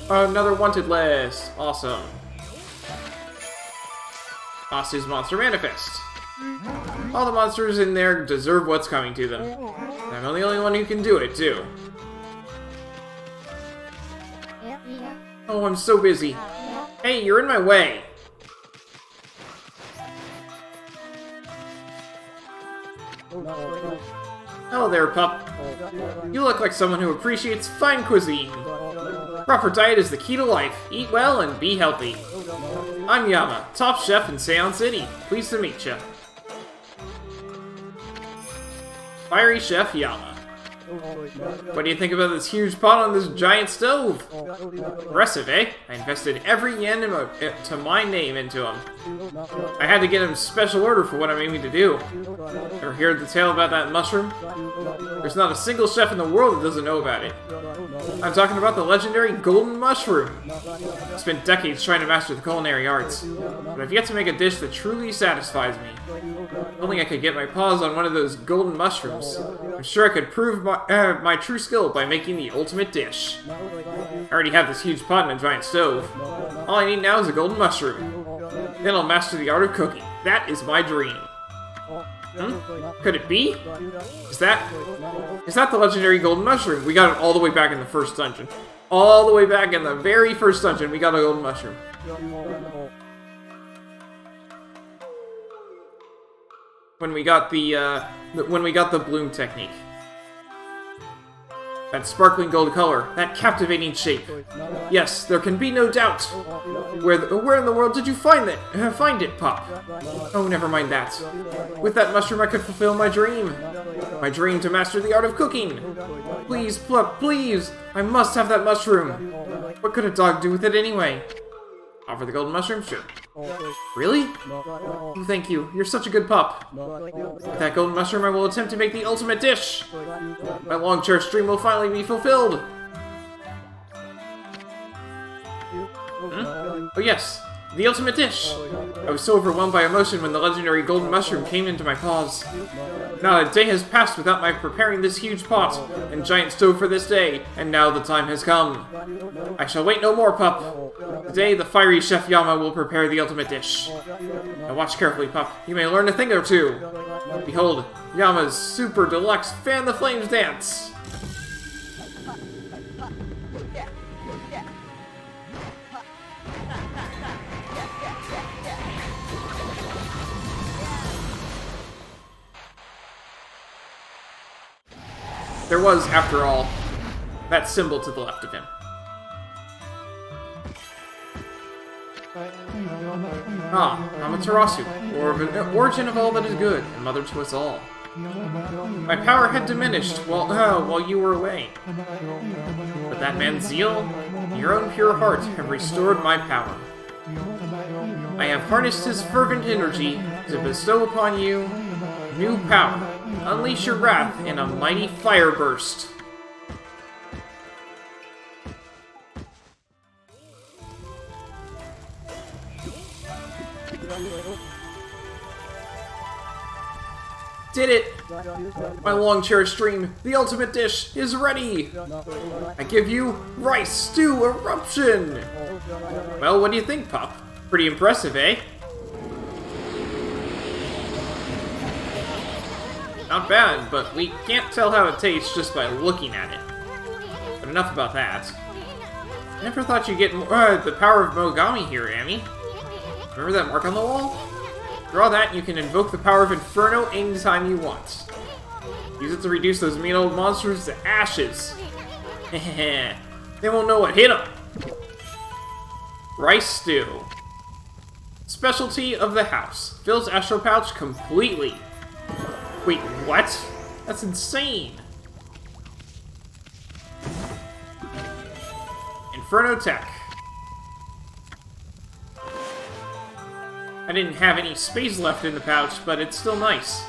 another wanted list. Awesome. Asu's Monster Manifest. All the monsters in there deserve what's coming to them. And I'm the only one who can do it, too. Oh, I'm so busy. Hey, you're in my way. Hello there, pup. You look like someone who appreciates fine cuisine. Proper diet is the key to life. Eat well and be healthy. I'm Yama, top chef in Seon City. Pleased to meet ya. Fiery Chef Yama. What do you think about this huge pot on this giant stove? Impressive, eh? I invested every yen to my name into him. I had to get him a special order for what I'm aiming to do. Ever heard the tale about that mushroom? There's not a single chef in the world that doesn't know about it. I'm talking about the legendary golden mushroom. I've spent decades trying to master the culinary arts, but I've yet to make a dish that truly satisfies me. If only I could get my paws on one of those golden mushrooms. I'm sure I could prove my true skill by making the ultimate dish. I already have this huge pot and a giant stove. All I need now is a golden mushroom. Then I'll master the art of cooking. That is my dream. Could it be? Is that the legendary golden mushroom? We got it all the way back in the first dungeon. All the way back in the very first dungeon, we got a golden mushroom. When we got the bloom technique. That sparkling gold color, that captivating shape. Yes, there can be no doubt. Where in the world did you find it, Pop? Oh, never mind that. With that mushroom, I could fulfill my dream. My dream to master the art of cooking. Please, Plup, please! I must have that mushroom. What could a dog do with it anyway? Offer the golden mushroom? Sure. Really? Oh, thank you. You're such a good pup. With that golden mushroom, I will attempt to make the ultimate dish. My long-cherished dream will finally be fulfilled. Oh yes, the ultimate dish. I was so overwhelmed by emotion when the legendary golden mushroom came into my paws. Not a day has passed without my preparing this huge pot and giant stove for this day, and now the time has come. I shall wait no more, pup. Today, the fiery Chef Yama will prepare the ultimate dish. Now watch carefully, pup. You may learn a thing or two. Behold, Yama's super deluxe Fan the Flames dance. There was, after all, that symbol to the left of him. Ah, Amaterasu, origin of all that is good, and mother to us all. My power had diminished while you were away. But that man's zeal, and your own pure heart have restored my power. I have harnessed his fervent energy to bestow upon you new power. Unleash your wrath in a mighty fire burst. Did it! My long-cherished dream, the ultimate dish, is ready! I give you Rice Stew Eruption! Well, what do you think, Pop? Pretty impressive, eh? Not bad, but we can't tell how it tastes just by looking at it. But enough about that. I never thought you'd get the power of Okami here, Amy. Remember that mark on the wall? Draw that and you can invoke the power of Inferno anytime you want. Use it to reduce those mean old monsters to ashes. They won't know what hit them. Rice Stew. Specialty of the house. Fills Astro Pouch completely. Wait, what? That's insane! Inferno Tech. I didn't have any space left in the pouch, but it's still nice.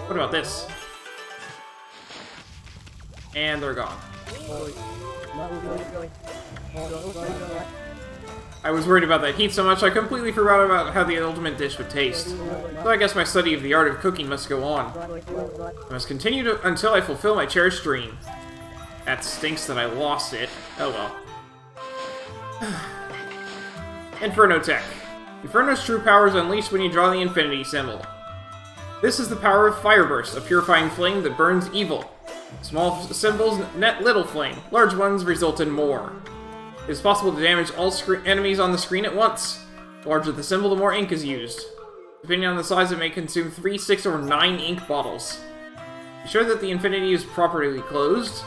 What about this? And they're gone. I was worried about that heat so much I completely forgot about how the ultimate dish would taste. So I guess my study of the art of cooking must go on. I must continue until I fulfill my cherished dream. That stinks that I lost it. Oh well. Inferno Tech. Inferno's true power is unleashed when you draw the infinity symbol. This is the power of Fire Burst, a purifying flame that burns evil. Small symbols net little flame, large ones result in more. It is possible to damage all enemies on the screen at once. The larger the symbol, the more ink is used. Depending on the size, it may consume 3, 6, or 9 ink bottles. Be sure that the infinity is properly closed.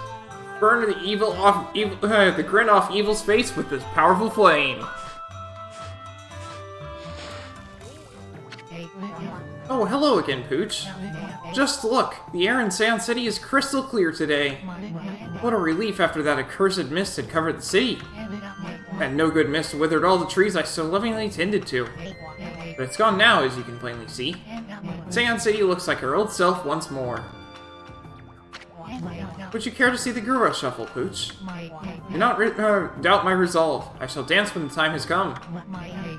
Burn the grin off evil's face with this powerful flame. Oh, hello again, Pooch. Just look, the air in Sand City is crystal clear today. What a relief after that accursed mist had covered the city. That no good mist withered all the trees I so lovingly tended to. But it's gone now, as you can plainly see. Sand City looks like her old self once more. Would you care to see the Guru Shuffle, Pooch? Do not doubt my resolve. I shall dance when the time has come.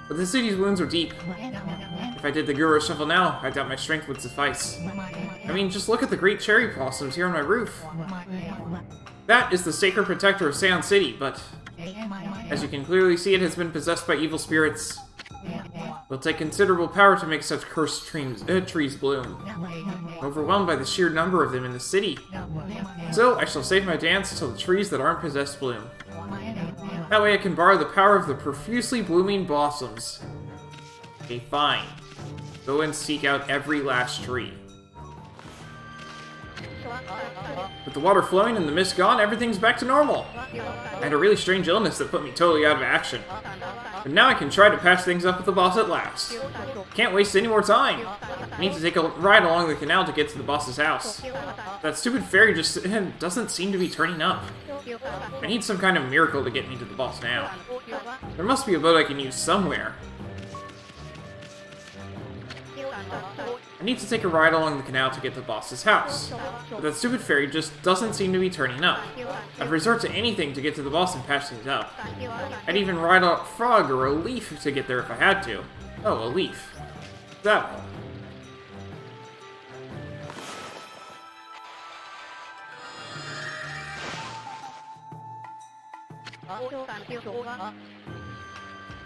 But the city's wounds are deep. If I did the Guru Shuffle now, I doubt my strength would suffice. I mean, just look at the great cherry blossoms here on my roof. That is the sacred protector of Sand City, but as you can clearly see, it has been possessed by evil spirits. It will take considerable power to make such cursed trees bloom. I'm overwhelmed by the sheer number of them in the city. So, I shall save my dance till the trees that aren't possessed bloom. That way I can borrow the power of the profusely blooming blossoms. Okay, fine. Go and seek out every last tree. With the water flowing and the mist gone, everything's back to normal. I had a really strange illness that put me totally out of action. But now I can try to patch things up with the boss at last. Can't waste any more time. I need to take a ride along the canal to get to the boss's house. That stupid fairy just doesn't seem to be turning up. I need some kind of miracle to get me to the boss now. There must be a boat I can use somewhere. I need to take a ride along the canal to get to the boss's house. But that stupid fairy just doesn't seem to be turning up. I'd resort to anything to get to the boss and patch things up. I'd even ride a frog or a leaf to get there if I had to. Oh, a leaf. That one.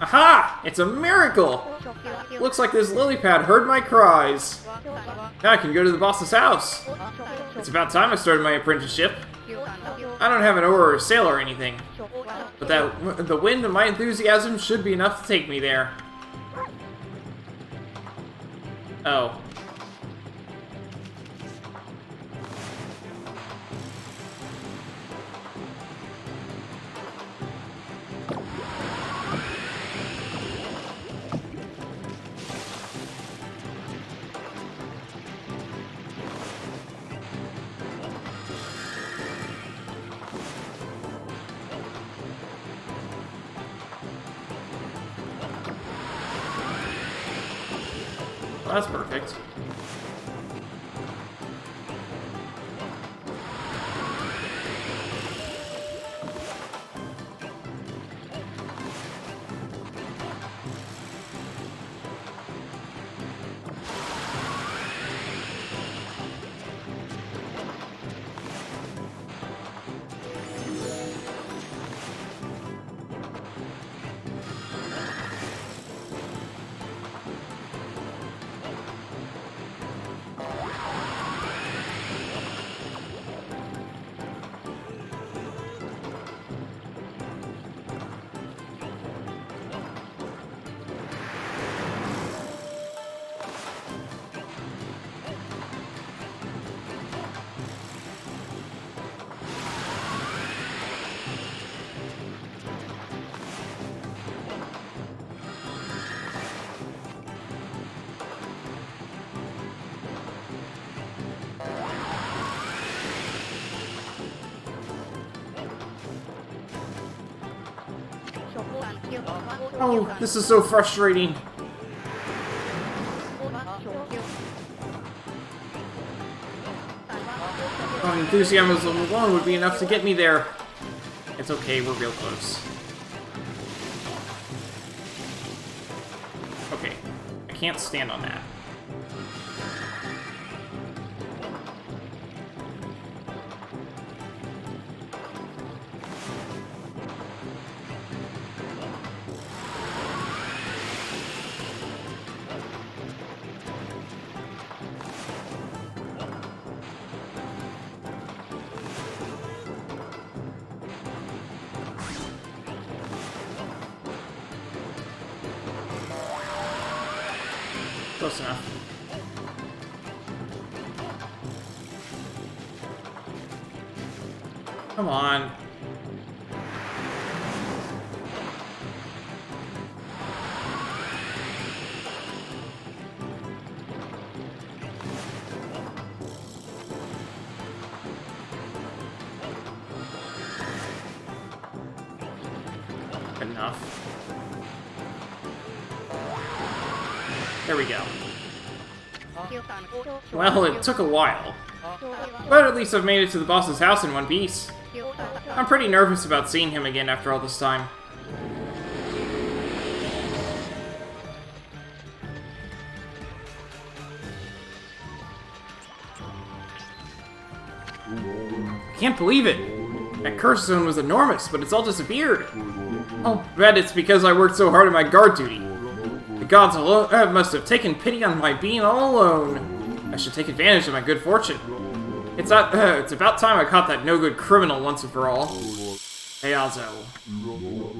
Aha! It's a miracle! Looks like this lily pad heard my cries. Now I can go to the boss's house. It's about time I started my apprenticeship. I don't have an oar or a sail or anything. But the wind and my enthusiasm should be enough to take me there. Oh. Well, that's perfect. Oh, this is so frustrating. Enthusiasm alone would be enough to get me there. It's okay, we're real close. Okay, I can't stand on that. Close enough. Come on. Enough. There we go. Well, it took a while. But at least I've made it to the boss's house in one piece. I'm pretty nervous about seeing him again after all this time. I can't believe it! That curse zone was enormous, but it's all disappeared! I'll bet it's because I worked so hard at my guard duty. The gods alone must have taken pity on my being all alone. I should take advantage of my good fortune. It's about time I caught that no-good criminal once and for all. Ayazo.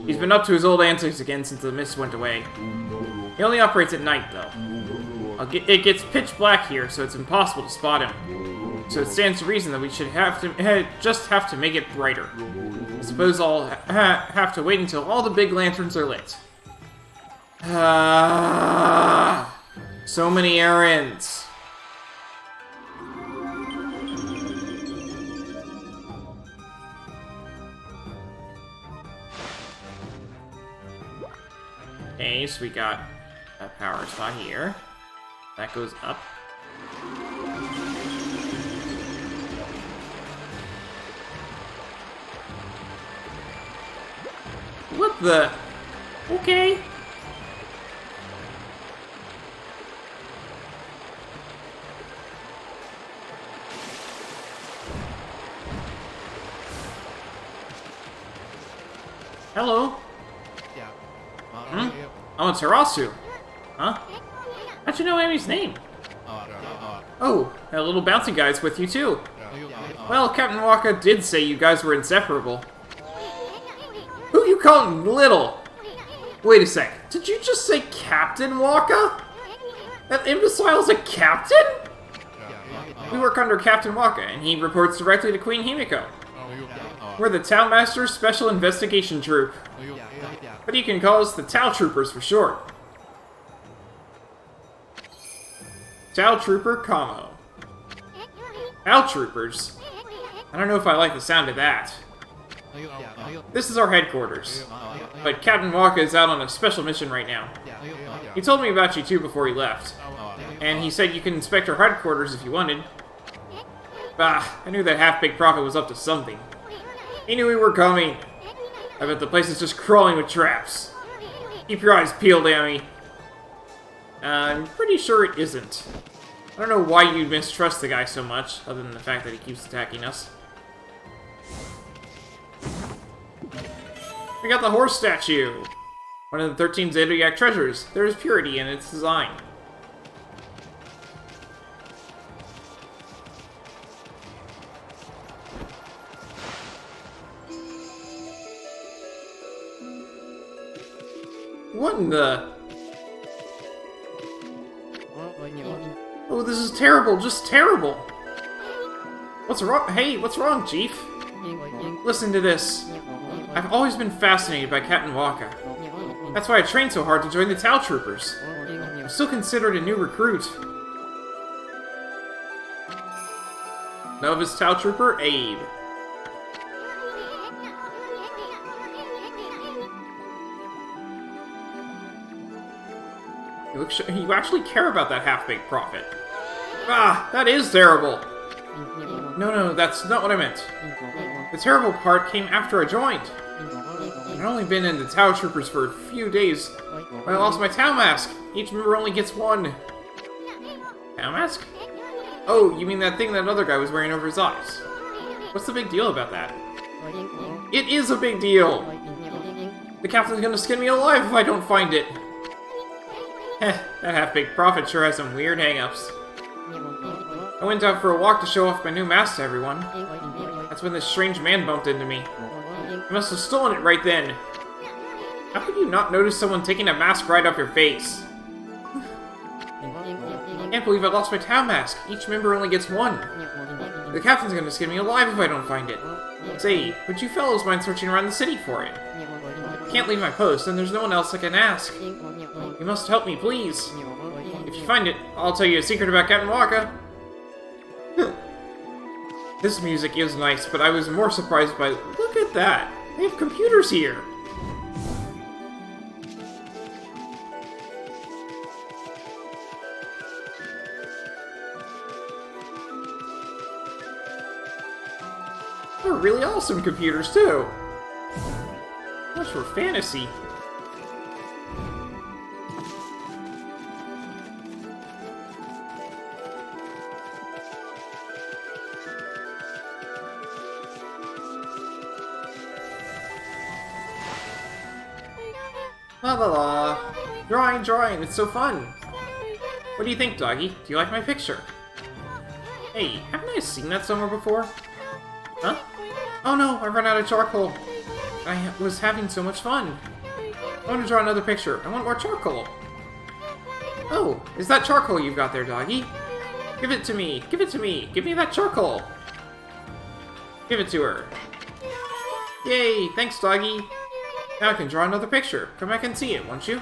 He's been up to his old antics again since the mist went away. He only operates at night, though. It gets pitch black here, so it's impossible to spot him. So it stands to reason that we should just have to make it brighter. I suppose I'll have to wait until all the big lanterns are lit. So many errands. Okay, so we got a power spot here. That goes up. What the? Okay. Hello. Hmm? Oh, it's Hirasu. Huh? How'd you know Amy's name? Oh, that little bouncy guy's with you too. Well, Captain Waka did say you guys were inseparable. Who you calling little? Wait a sec. Did you just say Captain Waka? That imbecile's a captain? We work under Captain Waka, and he reports directly to Queen Himiko. We're the Townmaster's Special Investigation Troop. But you can call us the Tau Troopers for short. Tau Trooper Kamo. Tau Troopers? I don't know if I like the sound of that. This is our headquarters. But Captain Waka is out on a special mission right now. He told me about you too before he left. And he said you could inspect our headquarters if you wanted. Bah, I knew that Half-Baked Prophet was up to something. He knew we were coming. I bet the place is just crawling with traps. Keep your eyes peeled, Amy. I'm pretty sure it isn't. I don't know why you mistrust the guy so much, other than the fact that he keeps attacking us. We got the horse statue! One of the 13 Zodiac treasures. There is purity in its design. What in the... Oh, this is terrible, just terrible! What's wrong? Hey, what's wrong, Chief? Listen to this. I've always been fascinated by Captain Waka. That's why I trained so hard to join the Tau Troopers. I'm still considered a new recruit. Novice Tau Trooper, Abe. You actually care about that Half-Baked Prophet. Ah, that is terrible. No, that's not what I meant. The terrible part came after I joined. I've only been in the Tau Troopers for a few days, but I lost my Tau Mask. Each member only gets one. Tau Mask? Oh, you mean that thing that other guy was wearing over his eyes? What's the big deal about that? It is a big deal! The captain's gonna skin me alive if I don't find it. Heh, that Half-Baked Prophet sure has some weird hang-ups. I went out for a walk to show off my new mask to everyone. That's when this strange man bumped into me. He must have stolen it right then. How could you not notice someone taking a mask right off your face? Can't believe I lost my town mask. Each member only gets one. The captain's gonna skin me alive if I don't find it. Say, would you fellows mind searching around the city for it? I can't leave my post, and there's no one else I can ask. You must help me, please. If you find it, I'll tell you a secret about Captain Waka. This music is nice, but I was more surprised by... Look at that! They have computers here! They're really awesome computers, too! Those were fantasy. La la la. Drawing, it's so fun. What do you think, doggy? Do you like my picture? Hey, haven't I seen that somewhere before? Huh? Oh no, I've run out of charcoal. I was having so much fun. I want to draw another picture. I want more charcoal. Oh, is that charcoal you've got there, doggy? Give it to me. Give it to me. Give me that charcoal. Give it to her. Yay, thanks, doggy. Now I can draw another picture. Come back and see it, won't you?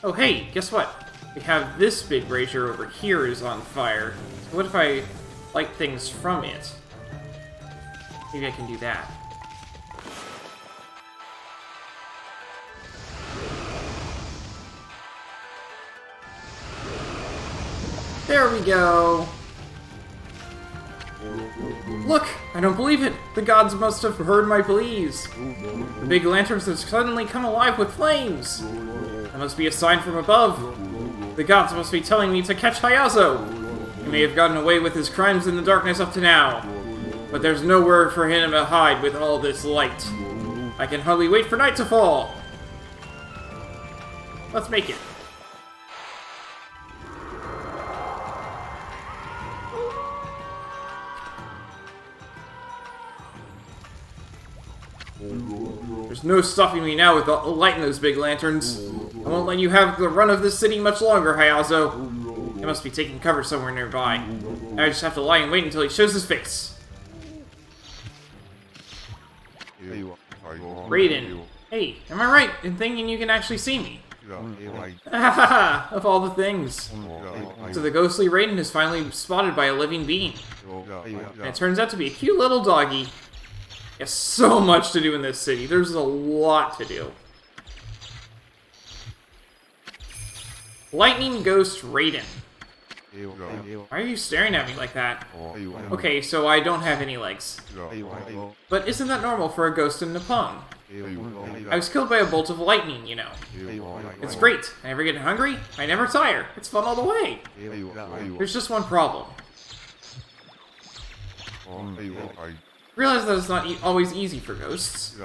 Oh, hey, guess what? We have this big brazier over here is on fire. So what if I light things from it? Maybe I can do that. There we go! Look! I don't believe it! The gods must have heard my pleas! The big lanterns have suddenly come alive with flames! That must be a sign from above! The gods must be telling me to catch Hayazo! He may have gotten away with his crimes in the darkness up to now, but there's nowhere for him to hide with all this light. I can hardly wait for night to fall! Let's make it. There's no stopping me now with the light in those big lanterns. I won't let you have the run of this city much longer, Hayazo. He must be taking cover somewhere nearby. I just have to lie and wait until he shows his face. Raiden. Hey, am I right in thinking you can actually see me? Of all the things. So the ghostly Raiden is finally spotted by a living being. And it turns out to be a cute little doggy. There's so much to do in this city. There's a lot to do. Lightning Ghost Raiden. Why are you staring at me like that? Okay, so I don't have any legs. But isn't that normal for a ghost in Nippon? I was killed by a bolt of lightning, you know. It's great. I never get hungry. I never tire. It's fun all the way. There's just one problem. Realize that it's not always easy for ghosts.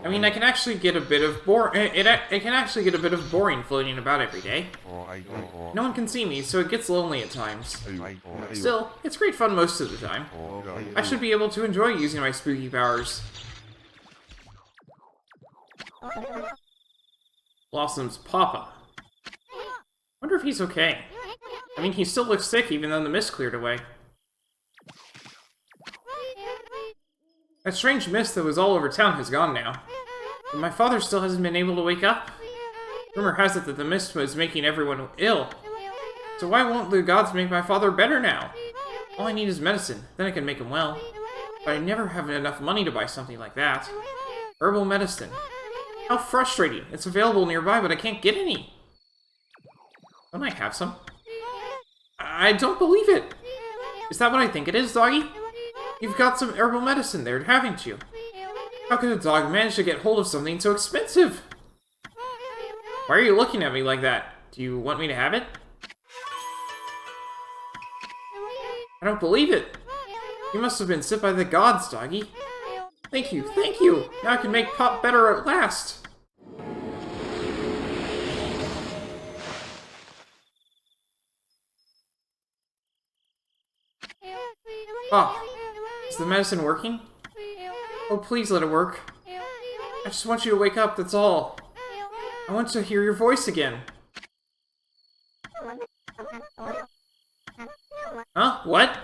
I mean, I can actually get a bit of it can actually get a bit of boring floating about every day. No one can see me, so it gets lonely at times. Still, it's great fun most of the time. I should be able to enjoy using my spooky powers. Blossom's Papa. Wonder if he's okay. I mean, he still looks sick even though the mist cleared away. That strange mist that was all over town has gone now. But my father still hasn't been able to wake up. Rumor has it that the mist was making everyone ill. So why won't the gods make my father better now? All I need is medicine, then I can make him well. But I never have enough money to buy something like that. Herbal medicine. How frustrating. It's available nearby, but I can't get any. Don't I have some? I don't believe it. Is that what I think it is, doggy? You've got some herbal medicine there, haven't you? How could a dog manage to get hold of something so expensive? Why are you looking at me like that? Do you want me to have it? I don't believe it. You must have been sent by the gods, doggy. Thank you, thank you! Now I can make Pop better at last! Pop. Is the medicine working? Oh, please let it work. I just want you to wake up, that's all. I want to hear your voice again. Huh? What?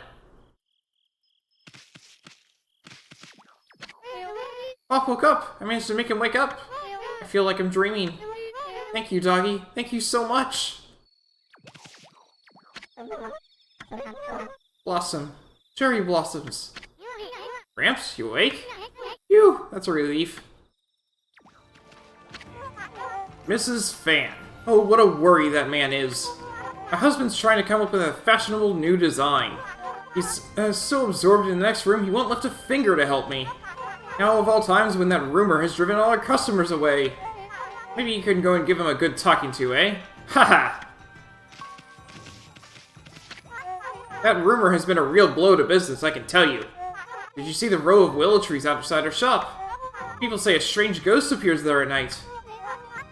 Oh, woke up! I managed to make him wake up! I feel like I'm dreaming. Thank you, doggy. Thank you so much! Blossom. Cherry blossoms. Gramps, you awake? Phew, that's a relief. Mrs. Fan. Oh, what a worry that man is. My husband's trying to come up with a fashionable new design. He's so absorbed in the next room he won't lift a finger to help me. Now of all times when that rumor has driven all our customers away. Maybe you can go and give him a good talking to, eh? Haha! That rumor has been a real blow to business, I can tell you. Did you see the row of willow trees outside our shop? People say a strange ghost appears there at night.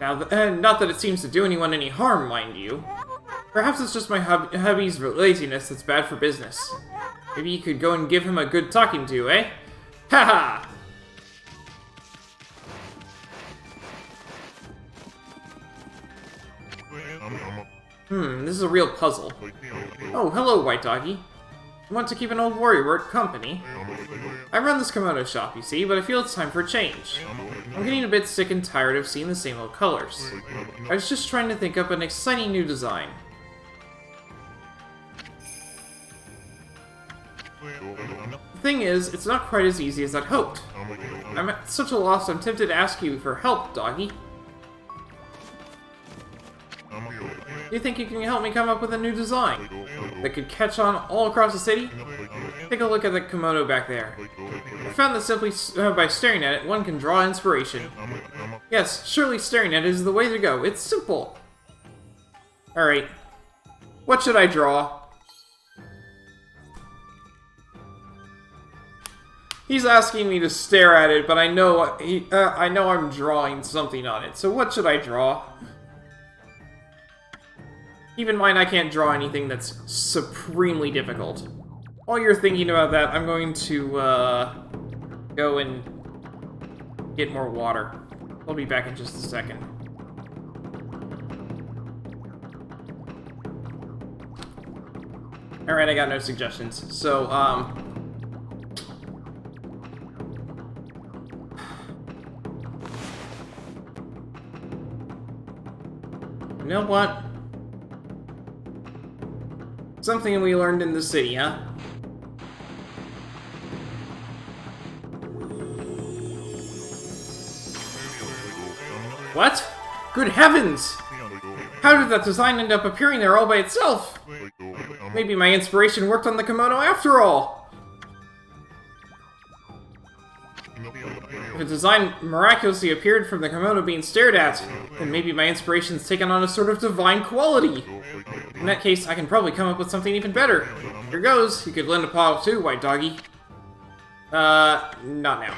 Now, not that it seems to do anyone any harm, mind you. Perhaps it's just my hubby's laziness that's bad for business. Maybe you could go and give him a good talking to, eh? Haha! This is a real puzzle. Oh, hello, White Doggy. I want to keep an old warrior company. I run this kimono shop, you see, but I feel it's time for a change. I'm getting a bit sick and tired of seeing the same old colors. I was just trying to think up an exciting new design. The thing is, it's not quite as easy as I'd hoped. I'm at such a loss I'm tempted to ask you for help, Doggy. Do you think you can help me come up with a new design that could catch on all across the city? Take a look at the kimono back there. I found that simply by staring at it, one can draw inspiration. Yes, surely staring at it is the way to go. It's simple. Alright. What should I draw? He's asking me to stare at it, but I know I'm drawing something on it. So what should I draw? Keep in mind, I can't draw anything that's supremely difficult. While you're thinking about that, I'm going to, go and get more water. I'll be back in just a second. Alright, I got no suggestions. So, you know what? Something we learned in the city, huh? What? Good heavens! How did that design end up appearing there all by itself? Maybe my inspiration worked on the kimono after all! If a design miraculously appeared from the kimono being stared at, then maybe my inspiration's taken on a sort of divine quality. In that case, I can probably come up with something even better. Here goes. You could lend a paw too, White Doggy. Not now.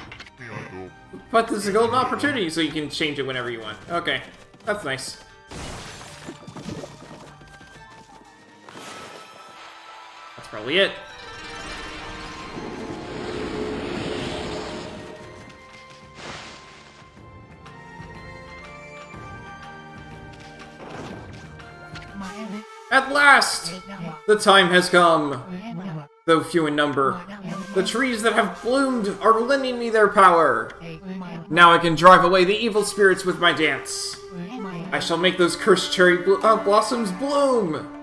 But this is a golden opportunity, so you can change it whenever you want. Okay, that's nice. That's probably it. At last! The time has come. Though few in number, the trees that have bloomed are lending me their power. Now I can drive away the evil spirits with my dance. I shall make those cursed cherry blossoms bloom.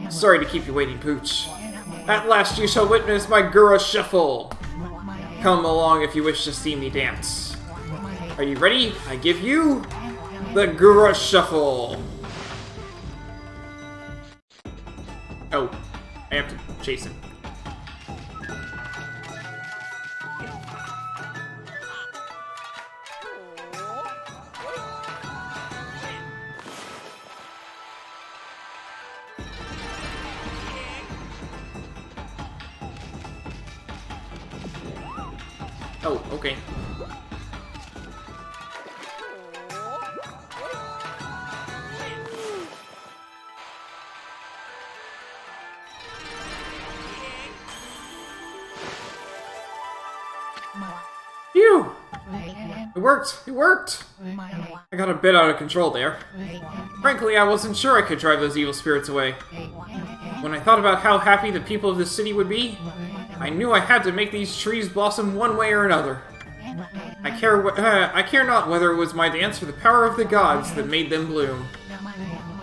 Sorry to keep you waiting, Pooch. At last you shall witness my Gura Shuffle. Come along if you wish to see me dance. Are you ready? I give you the Gura Shuffle. Oh, I have to chase him. Oh, okay. Phew! It worked! It worked! I got a bit out of control there. Frankly, I wasn't sure I could drive those evil spirits away. When I thought about how happy the people of this city would be, I knew I had to make these trees blossom one way or another. I care not whether it was my dance or the power of the gods that made them bloom.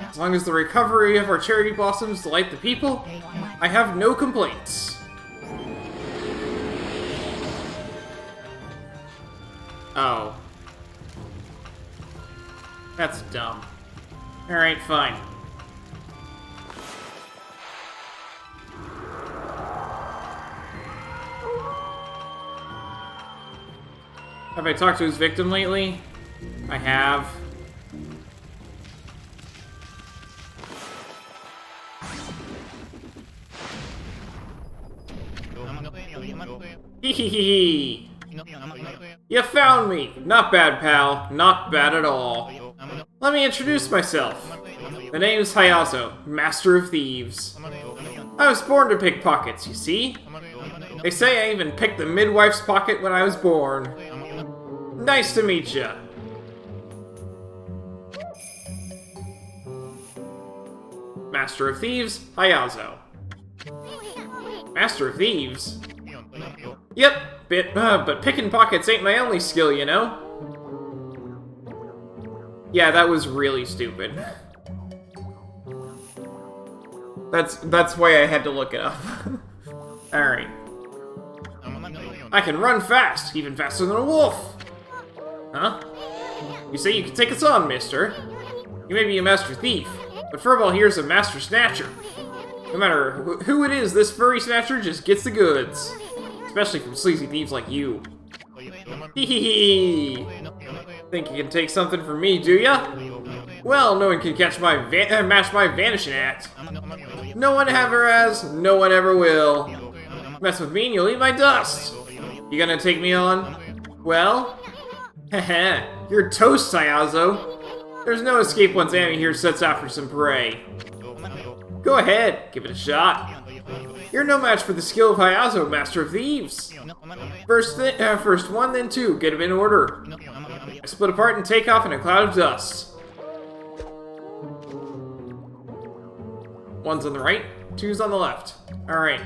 As long as the recovery of our charity blossoms delight the people, I have no complaints. Oh. That's dumb. Alright, fine. Have I talked to his victim lately? I have. Hehehe. You found me! Not bad, pal. Not bad at all. Let me introduce myself. The name's Hayazo, Master of Thieves. I was born to pick pockets, you see? They say I even picked the midwife's pocket when I was born. Nice to meet ya. Master of Thieves, Hayazo. Master of Thieves? Yep, but picking pockets ain't my only skill, you know? Yeah, that was really stupid. That's why I had to look it up. Alright. I can run fast, even faster than a wolf! Huh? You say you can take us on, mister? You may be a master thief, but Furball here's a master snatcher. No matter who it is, this furry snatcher just gets the goods. Especially from sleazy thieves like you. Hehehe! Think you can take something from me, do ya? Well, no one can match my vanishing act. No one ever has, no one ever will. Mess with me and you'll eat my dust. You gonna take me on? Well? Heh, you're toast, Hayazo. There's no escape once Amy here sets out for some prey. Go ahead, give it a shot. You're no match for the skill of Hayazo, Master of Thieves. First one, then two. Get them in order. I split apart and take off in a cloud of dust. One's on the right, two's on the left. Alright.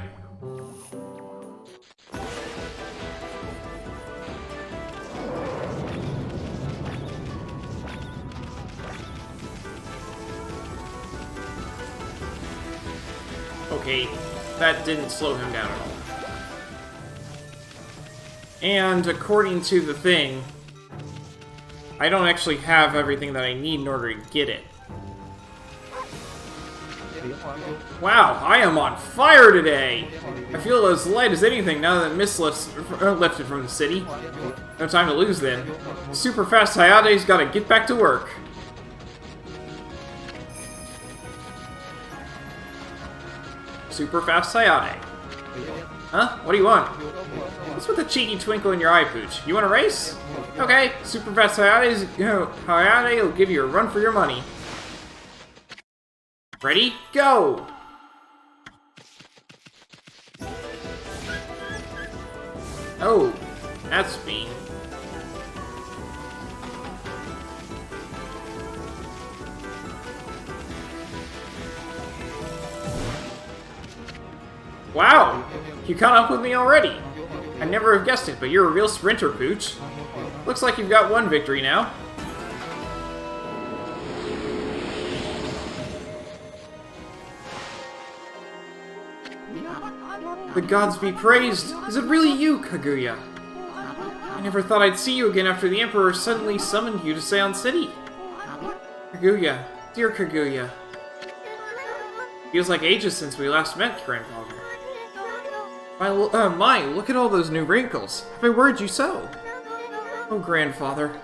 Okay, that didn't slow him down at all. And according to the thing, I don't actually have everything that I need in order to get it. Wow, I am on fire today! I feel as light as anything now that mist lifted from the city. No time to lose then. Super fast Hayade's gotta get back to work. Super fast Hayate. Huh? What do you want? What's with the cheeky twinkle in your eye, Pooch? You want a race? Okay, super fast Hayate will give you a run for your money. Ready? Go! Oh, that's mean. Wow! You caught up with me already! I never have guessed it, but you're a real sprinter, Pooch. Looks like you've got one victory now. The gods be praised! Is it really you, Kaguya? I never thought I'd see you again after the Emperor suddenly summoned you to Seion City. Kaguya, dear Kaguya. Feels like ages since we last met, Grandfather. My, look at all those new wrinkles. Have I worried you so? Oh, Grandfather.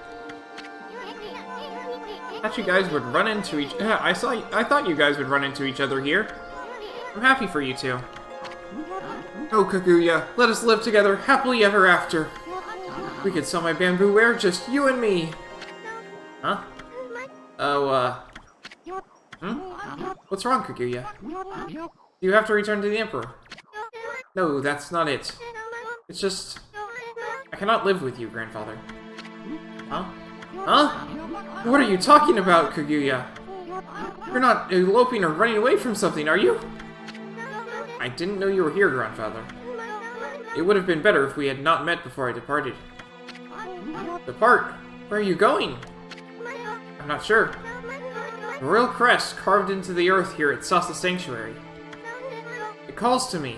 I thought you guys would run into each... I thought you guys would run into each other here. I'm happy for you two. Oh, Kaguya, let us live together happily ever after. We could sell my bamboo ware, just you and me. Huh? Oh, What's wrong, Kaguya? You have to return to the Emperor. No, that's not it. It's just... I cannot live with you, Grandfather. Huh? Huh? What are you talking about, Kaguya? You're not eloping or running away from something, are you? I didn't know you were here, Grandfather. It would have been better if we had not met before I departed. Depart? Where are you going? I'm not sure. A royal crest carved into the earth here at Sasa Sanctuary. It calls to me.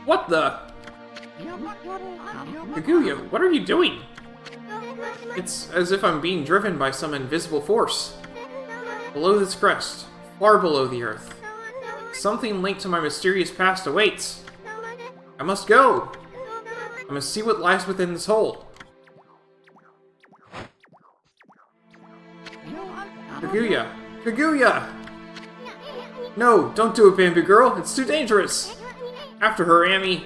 What the? Kaguya, what are you doing? It's as if I'm being driven by some invisible force. Below this crest, far below the earth, something linked to my mysterious past awaits. I must go. I must see what lies within this hole. Kaguya! Kaguya! No, don't do it, Bamboo Girl. It's too dangerous. After her, Amy.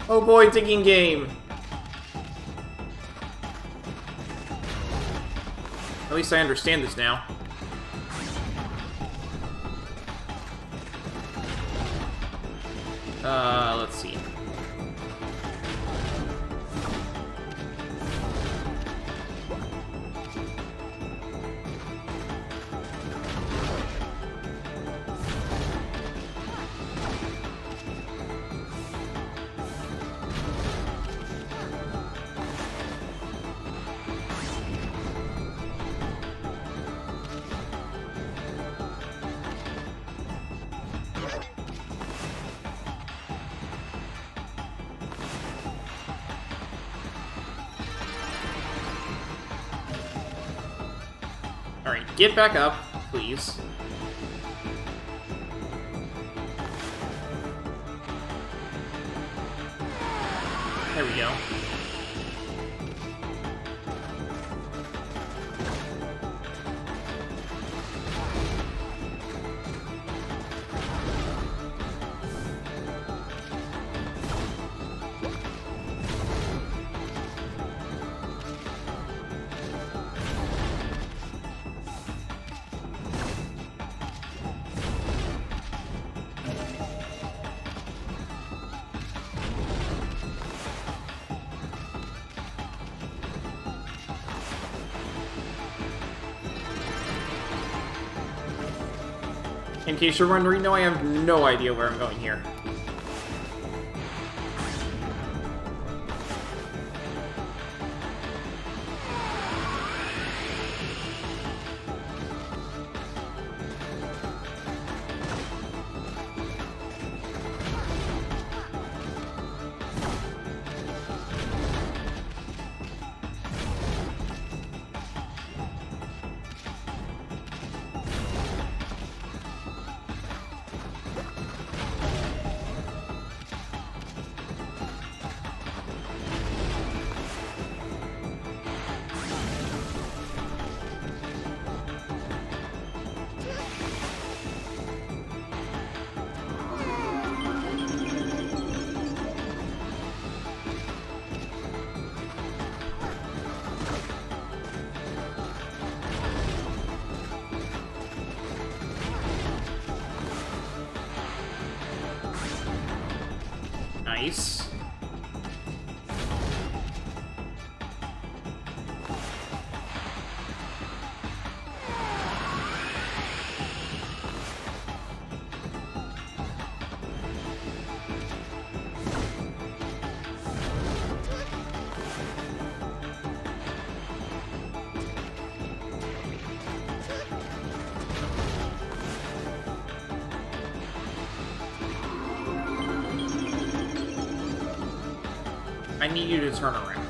Oh boy, digging game. At least I understand this now. Let's see. Alright, get back up, please. There we go. In case you're wondering, no, I have no idea where I'm going here. Nice. I need you to turn around.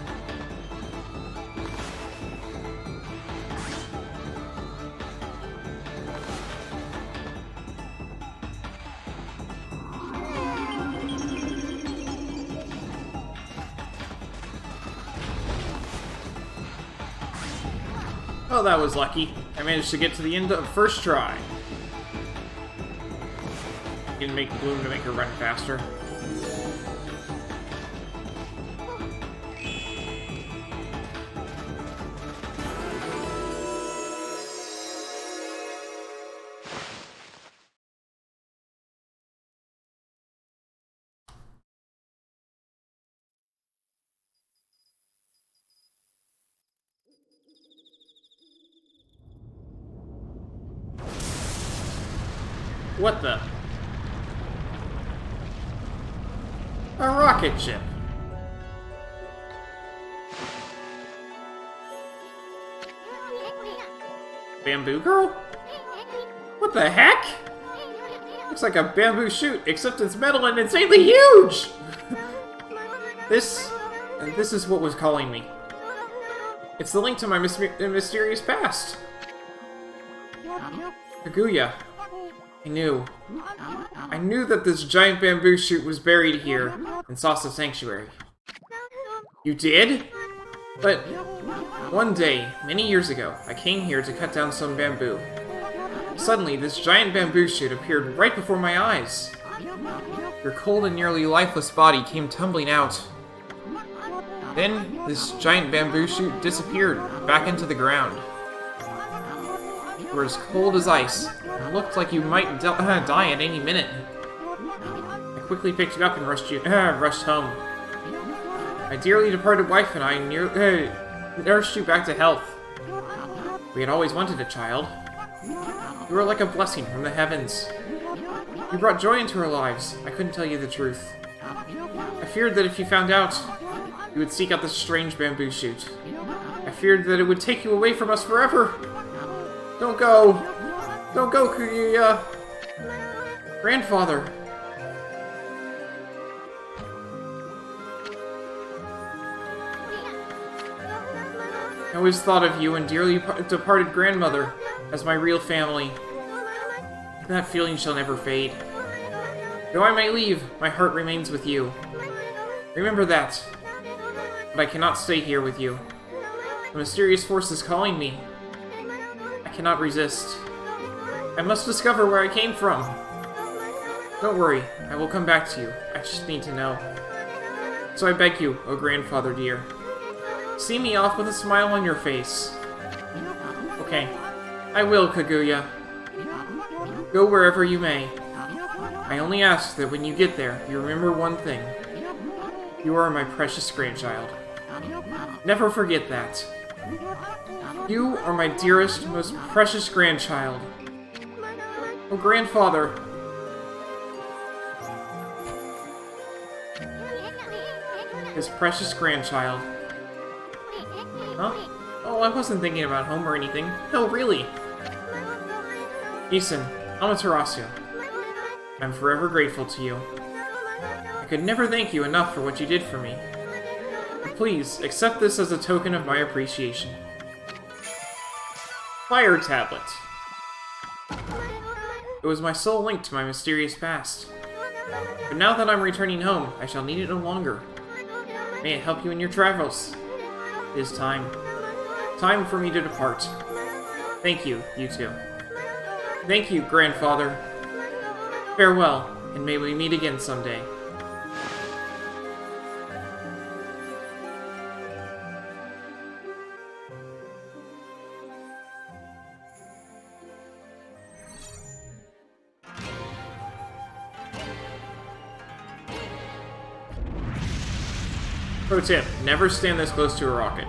Oh, that was lucky. I managed to get to the end of first try. Didn't make Bloom to make her run faster. What the? A rocket ship. Bamboo girl? What the heck? Looks like a bamboo shoot, except it's metal and insanely huge! This is what was calling me. It's the link to my mysterious past. Kaguya. I knew that this giant bamboo shoot was buried here in Sasa Sanctuary. You did? But one day, many years ago, I came here to cut down some bamboo. Suddenly, this giant bamboo shoot appeared right before my eyes. Your cold and nearly lifeless body came tumbling out. Then, this giant bamboo shoot disappeared back into the ground. You were as cold as ice, and looked like you might die at any minute. I quickly picked you up and rushed home. My dearly departed wife and I nursed you back to health. We had always wanted a child. You were like a blessing from the heavens. You brought joy into our lives. I couldn't tell you the truth. I feared that if you found out, you would seek out this strange bamboo shoot. I feared that it would take you away from us forever. Don't go! Don't go, Kaguya! Grandfather! I always thought of you and dearly departed grandmother as my real family. That feeling shall never fade. Though I may leave, my heart remains with you. Remember that. But I cannot stay here with you. The mysterious force is calling me. I cannot resist. I must discover where I came from. Don't worry, I will come back to you. I just need to know. So I beg you, O grandfather dear. See me off with a smile on your face. Okay, I will, Kaguya. Go wherever you may. I only ask that when you get there, you remember one thing. You are my precious grandchild. Never forget that. You are my dearest, most precious grandchild. Oh, grandfather. His precious grandchild. Huh? Oh, I wasn't thinking about home or anything. No, really. Issun, Amaterasu. I'm forever grateful to you. I could never thank you enough for what you did for me. But please, accept this as a token of my appreciation. Fire Tablet. It was my sole link to my mysterious past. But now that I'm returning home, I shall need it no longer. May it help you in your travels. It is time. Time for me to depart. Thank you, you two. Thank you, grandfather. Farewell, and may we meet again someday. Pro tip, never stand this close to a rocket.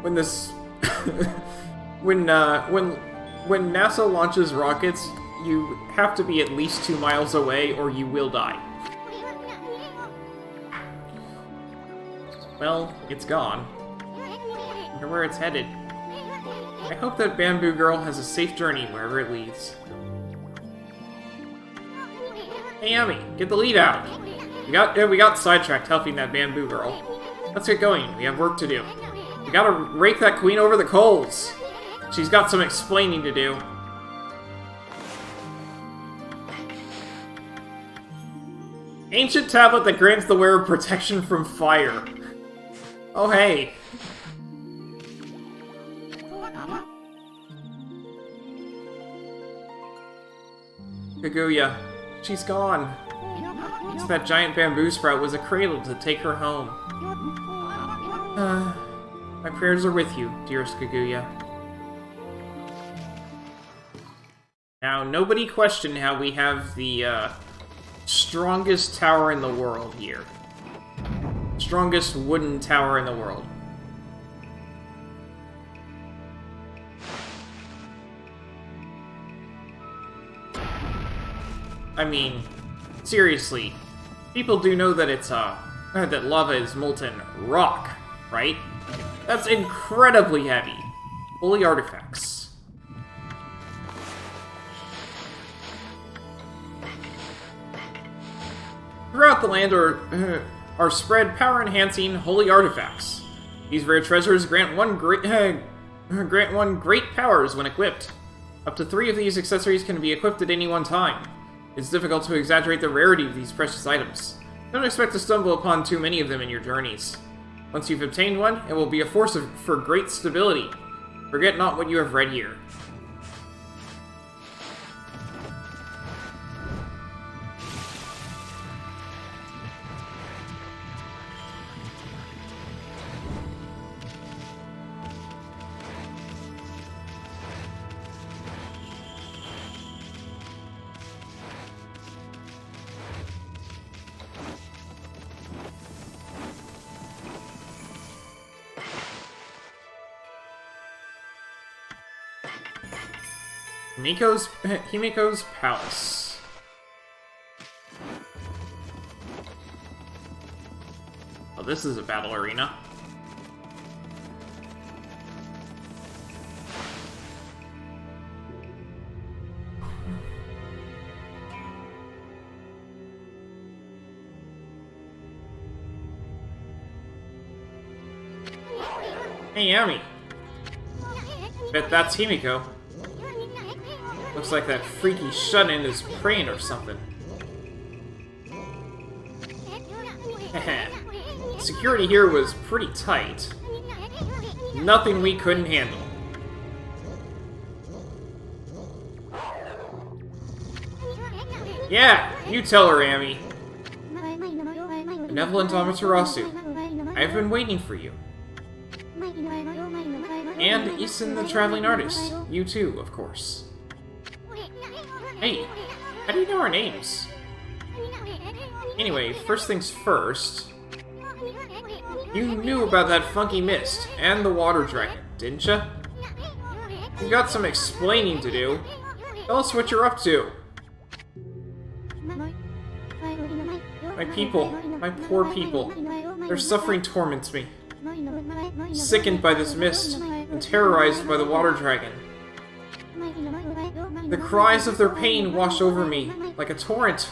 When this... when NASA launches rockets, you have to be at least 2 miles away or you will die. Well, it's gone. I wonder where it's headed. I hope that Bamboo Girl has a safe journey wherever it leads. Hey, Yami, get the lead out! We got sidetracked helping that Bamboo Girl. Let's get going, we have work to do. We gotta rake that queen over the coals! She's got some explaining to do. Ancient tablet that grants the wearer protection from fire. Oh, hey. Kaguya. She's gone. So that giant bamboo sprout was a cradle to take her home. My prayers are with you, dearest Kaguya. Now, nobody question how we have the, strongest tower in the world here. Strongest wooden tower in the world. I mean, seriously, people do know that it's, that lava is molten rock, right? That's incredibly heavy. Holy artifacts. Throughout the land are spread power-enhancing holy artifacts. These rare treasures grant one great powers when equipped. Up to 3 of these accessories can be equipped at any one time. It's difficult to exaggerate the rarity of these precious items. Don't expect to stumble upon too many of them in your journeys. Once you've obtained one, it will be a force for great stability. Forget not what you have read here. Himiko's Palace. Oh, this is a battle arena. Hey, Yami. Bet that's Himiko. Looks like that freaky shut-in is praying or something. Security here was pretty tight. Nothing we couldn't handle. Yeah, you tell her, Amy. Benevolent Amaterasu, I've been waiting for you. And Issun the Traveling Artist. You too, of course. Hey, how do you know our names? Anyway, first things first. You knew about that funky mist and the water dragon, didn't ya? You got some explaining to do. Tell us what you're up to. My people, my poor people. Their suffering torments me. Sickened by this mist and terrorized by the water dragon. The cries of their pain wash over me like a torrent.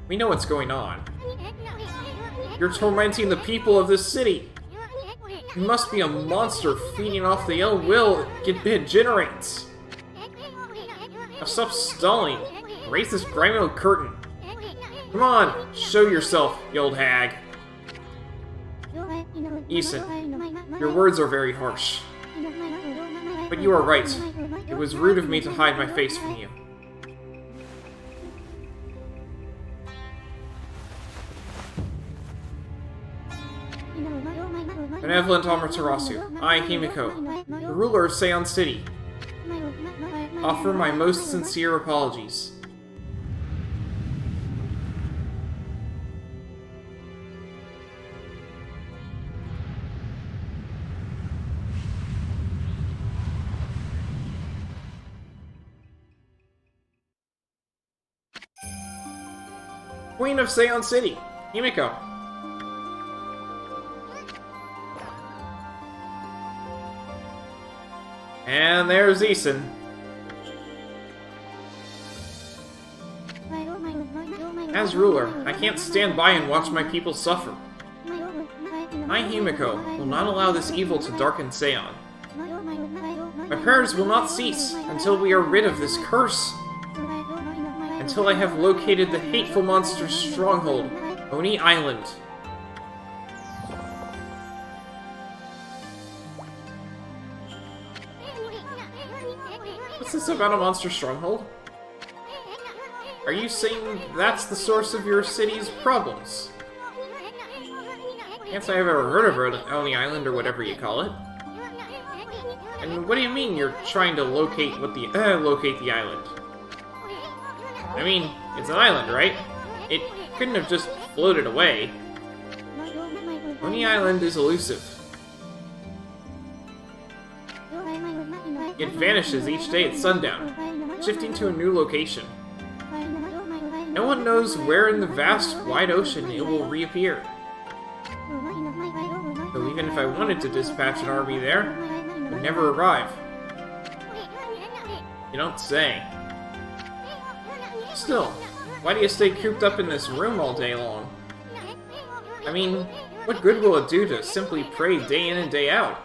We know what's going on. You're tormenting the people of this city. You must be a monster feeding off the ill will it generates. Now stop stalling. Raise this grimy old curtain. Come on, show yourself, you old hag. Issun, your words are very harsh. But you are right. It was rude of me to hide my face from you. Benevolent Amaterasu, I, Himiko, the ruler of Seion City, offer my most sincere apologies. Queen of Seion City, Himiko. And there's Issun. As ruler, I can't stand by and watch my people suffer. I, Himiko, will not allow this evil to darken Seion. My prayers will not cease until we are rid of this curse. Until I have located the hateful monster's stronghold, Oni Island. What's this about a monster stronghold? Are you saying that's the source of your city's problems? Can't say I've ever heard of Oni Island or whatever you call it. And what do you mean you're trying to locate the island? I mean, it's an island, right? It couldn't have just floated away. Oni Island is elusive. It vanishes each day at sundown, shifting to a new location. No one knows where in the vast, wide ocean it will reappear. Though even if I wanted to dispatch an army there, it would never arrive. You don't say. Still, why do you stay cooped up in this room all day long? I mean, what good will it do to simply pray day in and day out?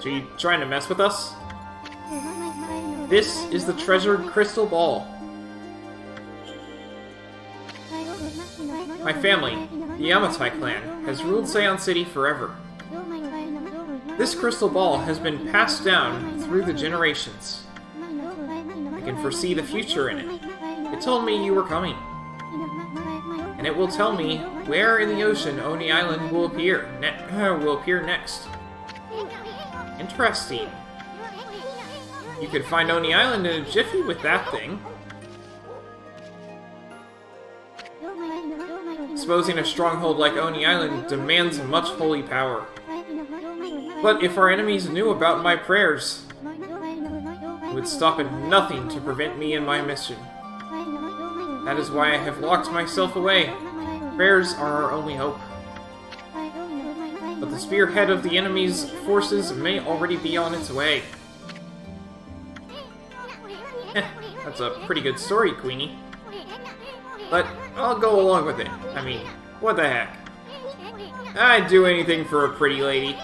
Are you trying to mess with us? This is the treasured crystal ball. My family, the Yamatai clan, has ruled Seion City forever. This crystal ball has been passed down through the generations. I can foresee the future in it. It told me you were coming. And it will tell me where in the ocean Oni Island will appear next. Interesting. You could find Oni Island in a jiffy with that thing. Exposing a stronghold like Oni Island demands much holy power. But if our enemies knew about my prayers, it would stop at nothing to prevent me in my mission. That is why I have locked myself away. Prayers are our only hope. But the spearhead of the enemy's forces may already be on its way. That's a pretty good story, Queenie. But I'll go along with it. I mean, what the heck? I'd do anything for a pretty lady.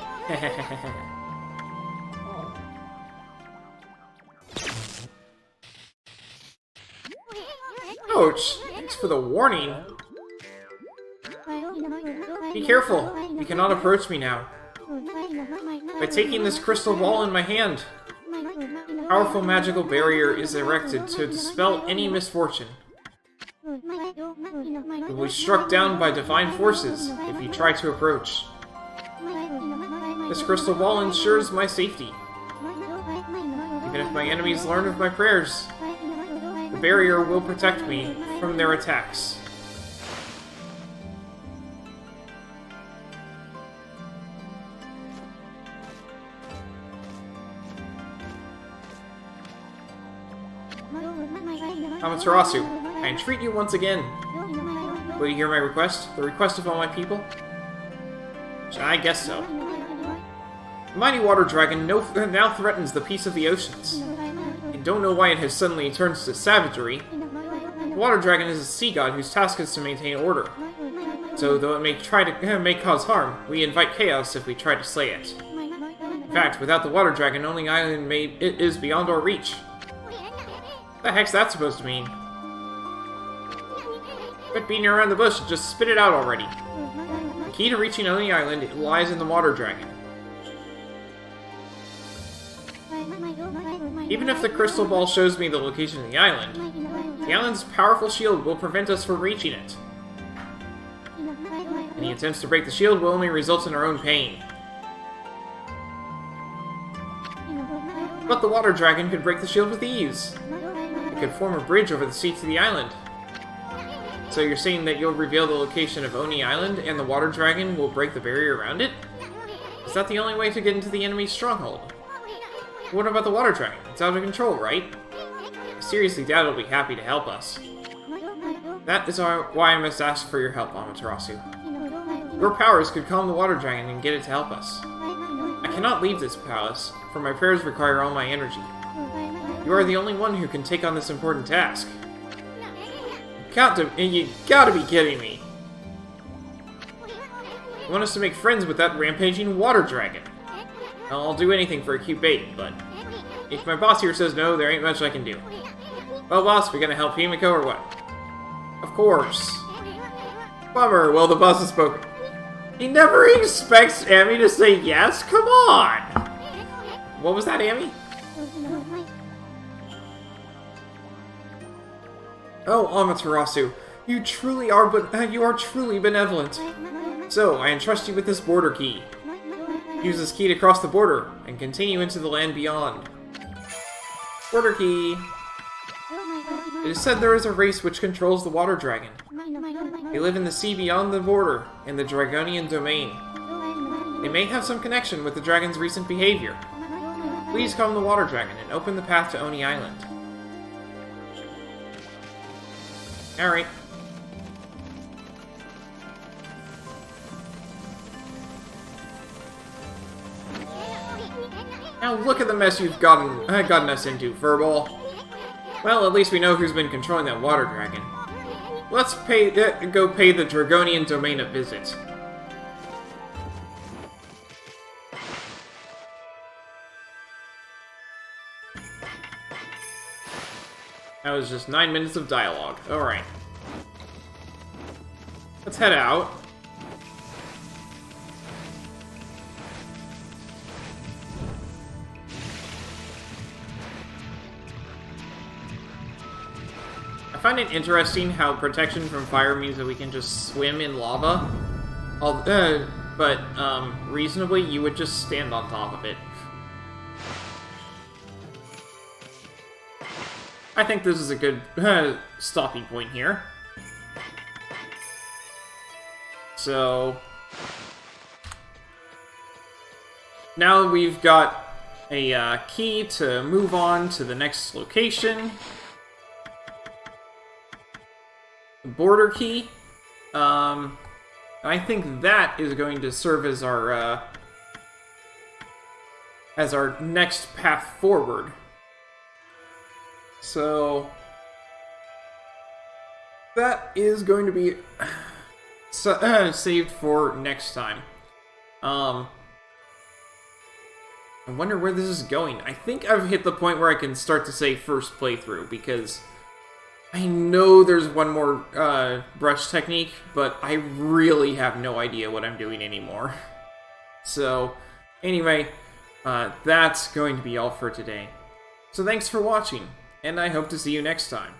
Ouch! Thanks for the warning. Be careful! You cannot approach me now. By taking this crystal ball in my hand, a powerful magical barrier is erected to dispel any misfortune. You will be struck down by divine forces if you try to approach. This crystal ball ensures my safety. Even if my enemies learn of my prayers, the barrier will protect me from their attacks. Amaterasu, I entreat you once again. Will you hear my request? The request of all my people? I guess so. The mighty water dragon now threatens the peace of the oceans. I don't know why it has suddenly turned to savagery. The water dragon is a sea god whose task is to maintain order. So, though it may cause harm, we invite chaos if we try to slay it. In fact, without the water dragon, Oni Island is beyond our reach. What the heck's that supposed to mean? Quit beating around the bush and just spit it out already. The key to reaching Oni Island lies in the water dragon. Even if the crystal ball shows me the location of the island's powerful shield will prevent us from reaching it. Any attempts to break the shield will only result in our own pain. But the water dragon could break the shield with ease. It could form a bridge over the sea to the island. So you're saying that you'll reveal the location of Oni Island and the water dragon will break the barrier around it? Is that the only way to get into the enemy's stronghold? What about the water dragon? It's out of control, right? I seriously doubt it'll be happy to help us. That is why I must ask for your help, Amaterasu. Your powers could calm the water dragon and get it to help us. I cannot leave this palace, for my prayers require all my energy. You are the only one who can take on this important task. You gotta be kidding me. You want us to make friends with that rampaging water dragon? Well, I'll do anything for a cute bait, but if my boss here says no, there ain't much I can do. Well, boss, we gonna help Himiko or what? Of course. Bummer, well, the boss has spoken. He never expects Amy to say yes? Come on! What was that, Amy? Oh, Amaterasu, you are truly benevolent. So, I entrust you with this border key. Use this key to cross the border, and continue into the land beyond. Border key! It is said there is a race which controls the water dragon. They live in the sea beyond the border, in the Dragonian domain. They may have some connection with the dragon's recent behavior. Please calm the water dragon and open the path to Oni Island. Alright. Now look at the mess you've gotten us into, Furball. Well, at least we know who's been controlling that water dragon. Let's go pay the Dragonian domain a visit. That was just 9 minutes of dialogue. Alright. Let's head out. I find it interesting how protection from fire means that we can just swim in lava. But reasonably, you would just stand on top of it. I think this is a good stopping point here. So now we've got a key to move on to the next location. The border key. I think that is going to serve as our next path forward. So that is going to be saved for next time. I wonder where this is going. I think I've hit the point where I can start to say first playthrough, because I know there's one more brush technique, but I really have no idea what I'm doing anymore. So, anyway, that's going to be all for today. So thanks for watching, and I hope to see you next time.